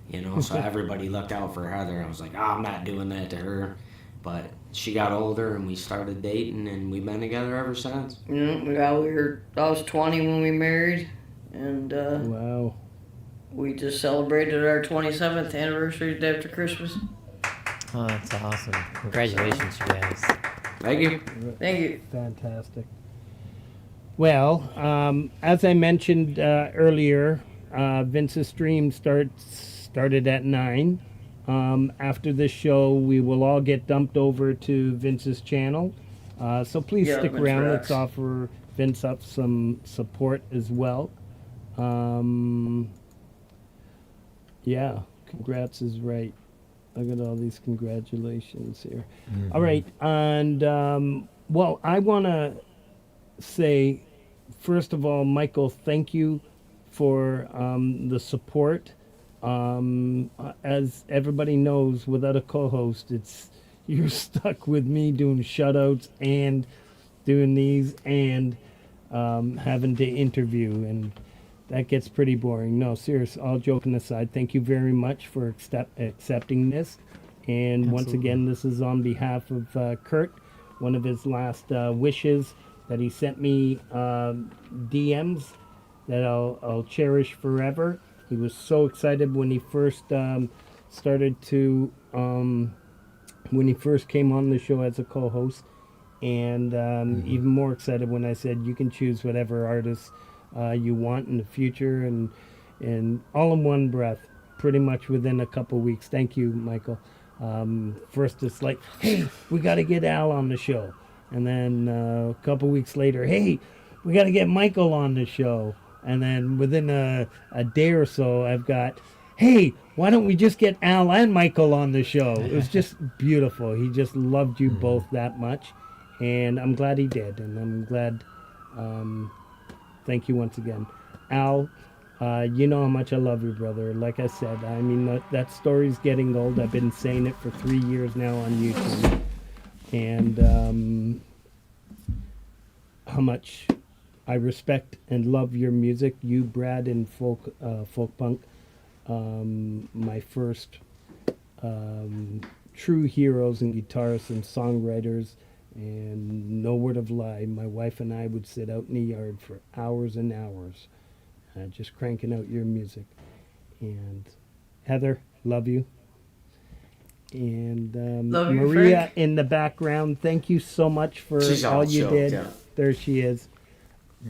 you know. So everybody looked out for Heather. I was like, I'm not doing that to her, but she got older and we started dating, and we've been together ever since. I was 20 when we married, and Wow. we just celebrated our 27th anniversary the day after Christmas. Oh, that's awesome. Congratulations, you guys. Thank you. Thank you. Fantastic. Well, as I mentioned earlier, Vince's stream started at 9. After this show, we will all get dumped over to Vince's channel. So please stick Vince around. rocks. Let's offer Vince up some support as well. Yeah, congrats is right. Look at all these congratulations here. All right, and well, I want to say, first of all, Michael, thank you for the support. As everybody knows, without a co-host, you're stuck with me doing shutouts and doing these and having to interview, and that gets pretty boring. No, serious. All joking aside, thank you very much for accepting this. And once again, this is on behalf of Kurt. One of his last wishes that he sent me DMs that I'll cherish forever. He was so excited when he first started to when he first came on the show as a co-host, and even more excited when I said you can choose whatever artist you want in the future, and all in one breath, pretty much within a couple weeks. Thank you, Michael. First it's like, hey, we got to get Al on the show, and then a couple weeks later, hey, we got to get Michael on the show, and then within a day or so, I've got, hey, why don't we just get Al and Michael on the show? It was just beautiful. He just loved you both that much, and I'm glad he did, and I'm glad. Thank you once again. Al, you know how much I love you, brother. Like I said, I mean, that story's getting old. I've been saying it for 3 years now on YouTube. And how much I respect and love your music. You, Brad, and folk punk. My first true heroes and guitarists and songwriters. And no word of lie, my wife and I would sit out in the yard for hours and hours, just cranking out your music. And Heather, love you. And Love you, Maria Frank. in the background, thank you so much for She's all all you choked, did. yeah. There she is.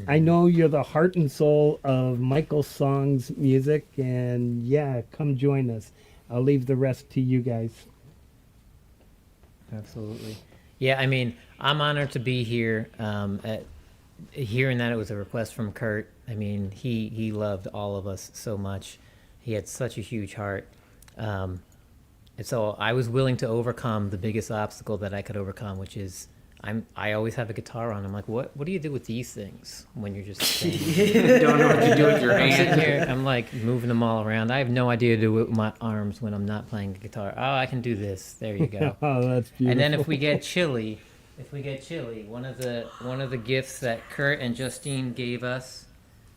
I know you're the heart and soul of Michael Song's music, and yeah, come join us. I'll leave the rest to you guys. Absolutely. Yeah, I mean, I'm honored to be here. Hearing that it was a request from Kurt, I mean, he loved all of us so much. He had such a huge heart. And so I was willing to overcome the biggest obstacle that I could overcome, which is I always have a guitar on. I'm like, what do you do with these things when you're just standing? Don't know what to do with your I'm sitting hands. here, I'm like moving them all around. I have no idea to do with my arms when I'm not playing the guitar. Oh, I can do this. There you go. Oh, that's beautiful. And then if we get chilly, one of the gifts that Kurt and Justine gave us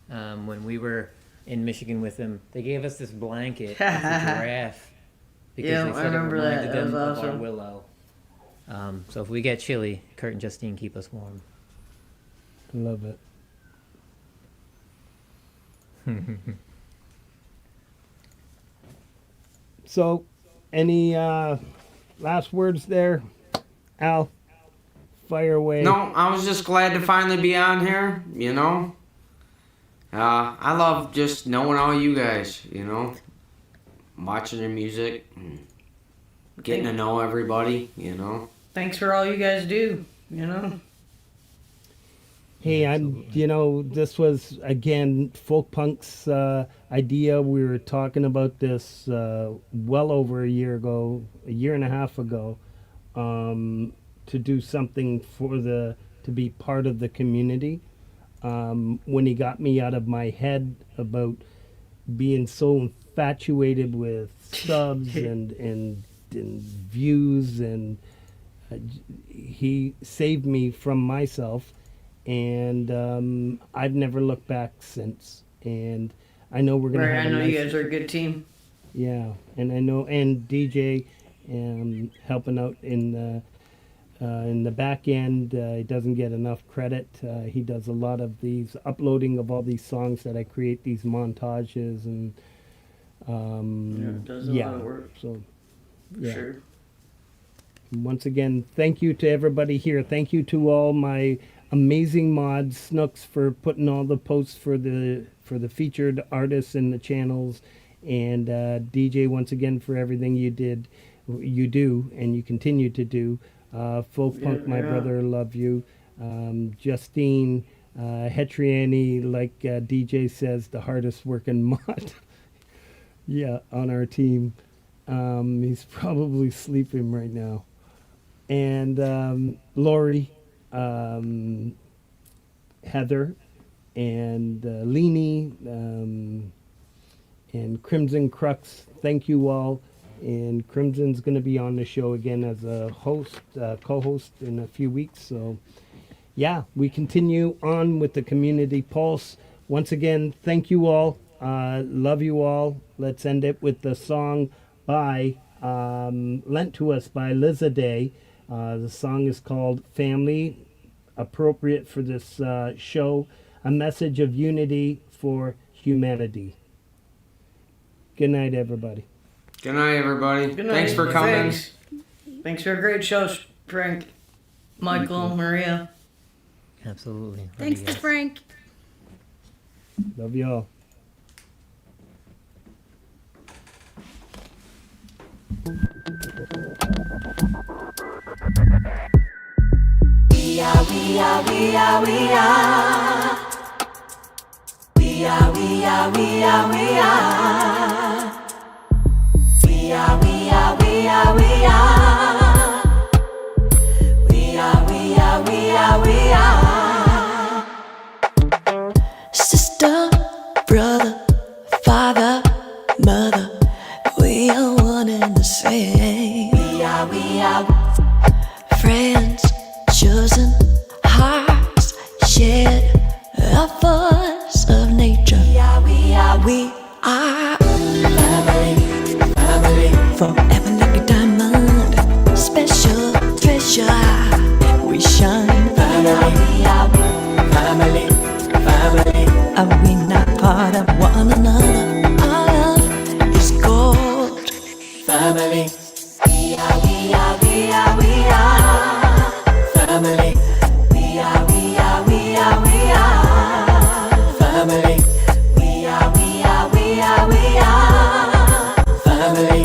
when we were in Michigan with them, they gave us this blanket with a giraffe because Yeah, they I said it remember that. reminded That them was of our awesome. willow. So if we get chilly, Kurt and Justine keep us warm. I love it. So, any last words there, Al? Fire away. No, I was just glad to finally be on here, you know. I love just knowing all you guys, you know. Watching your music, and getting to know everybody, you know. Thanks for all you guys do, you know. Hey, this was, again, Folk Punk's idea. We were talking about this well over a year and a half ago, to do something for the to be part of the community. When he got me out of my head about being so infatuated with subs and views, and he saved me from myself, and I've never looked back since. And I know we're gonna Right, have I a know nice, you guys are a good team. yeah, and I know, and DJ helping out in the back end. He doesn't get enough credit. He does a lot of these uploading of all these songs that I create, these montages, and It does a lot of work, so for yeah. sure. Once again, thank you to everybody here. Thank you to all my amazing mods, Snooks, for putting all the posts for the featured artists and the channels, and DJ, once again, for everything you do, and you continue to do. Folk Punk, my brother, love you. Justine, Hetriani, like DJ says, the hardest working mod. Yeah, on our team. He's probably sleeping right now. And Lori, Heather, and Leanie, and Crimson Crux. Thank you all. And Crimson's going to be on the show again as a host, co-host in a few weeks. So, yeah, we continue on with the Community Pulse. Once again, thank you all. Love you all. Let's end it with the song by lent to us by Liza Day. The song is called Family, appropriate for this show. A message of unity for humanity. Good night, everybody. Good night, everybody. Good night. Thanks for coming. Thanks for a great show, Frank, Michael, Maria. Absolutely. Love Thanks you to guys. Frank. Love y'all. We are, we are, we are, we are. We are, we are, we are, we are. We are, we are, we are, we are. We are, we are, we are, we are. Sister, brother, father, mother, we are one and the same. We are friends, chosen hearts, shared a force of nature. We are family, family, forever like a diamond, special treasure. We shine. Family, family, family. Are we not part of one another? Our love is gold. Family. We are family. We are family. We are family.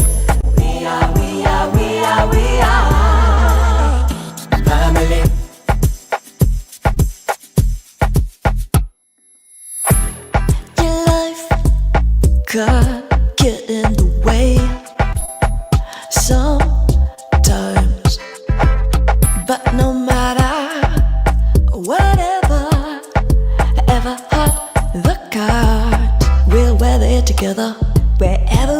We are family. Your life could get in the way sometimes, but no matter whatever ever hurt the cards, we'll weather it together wherever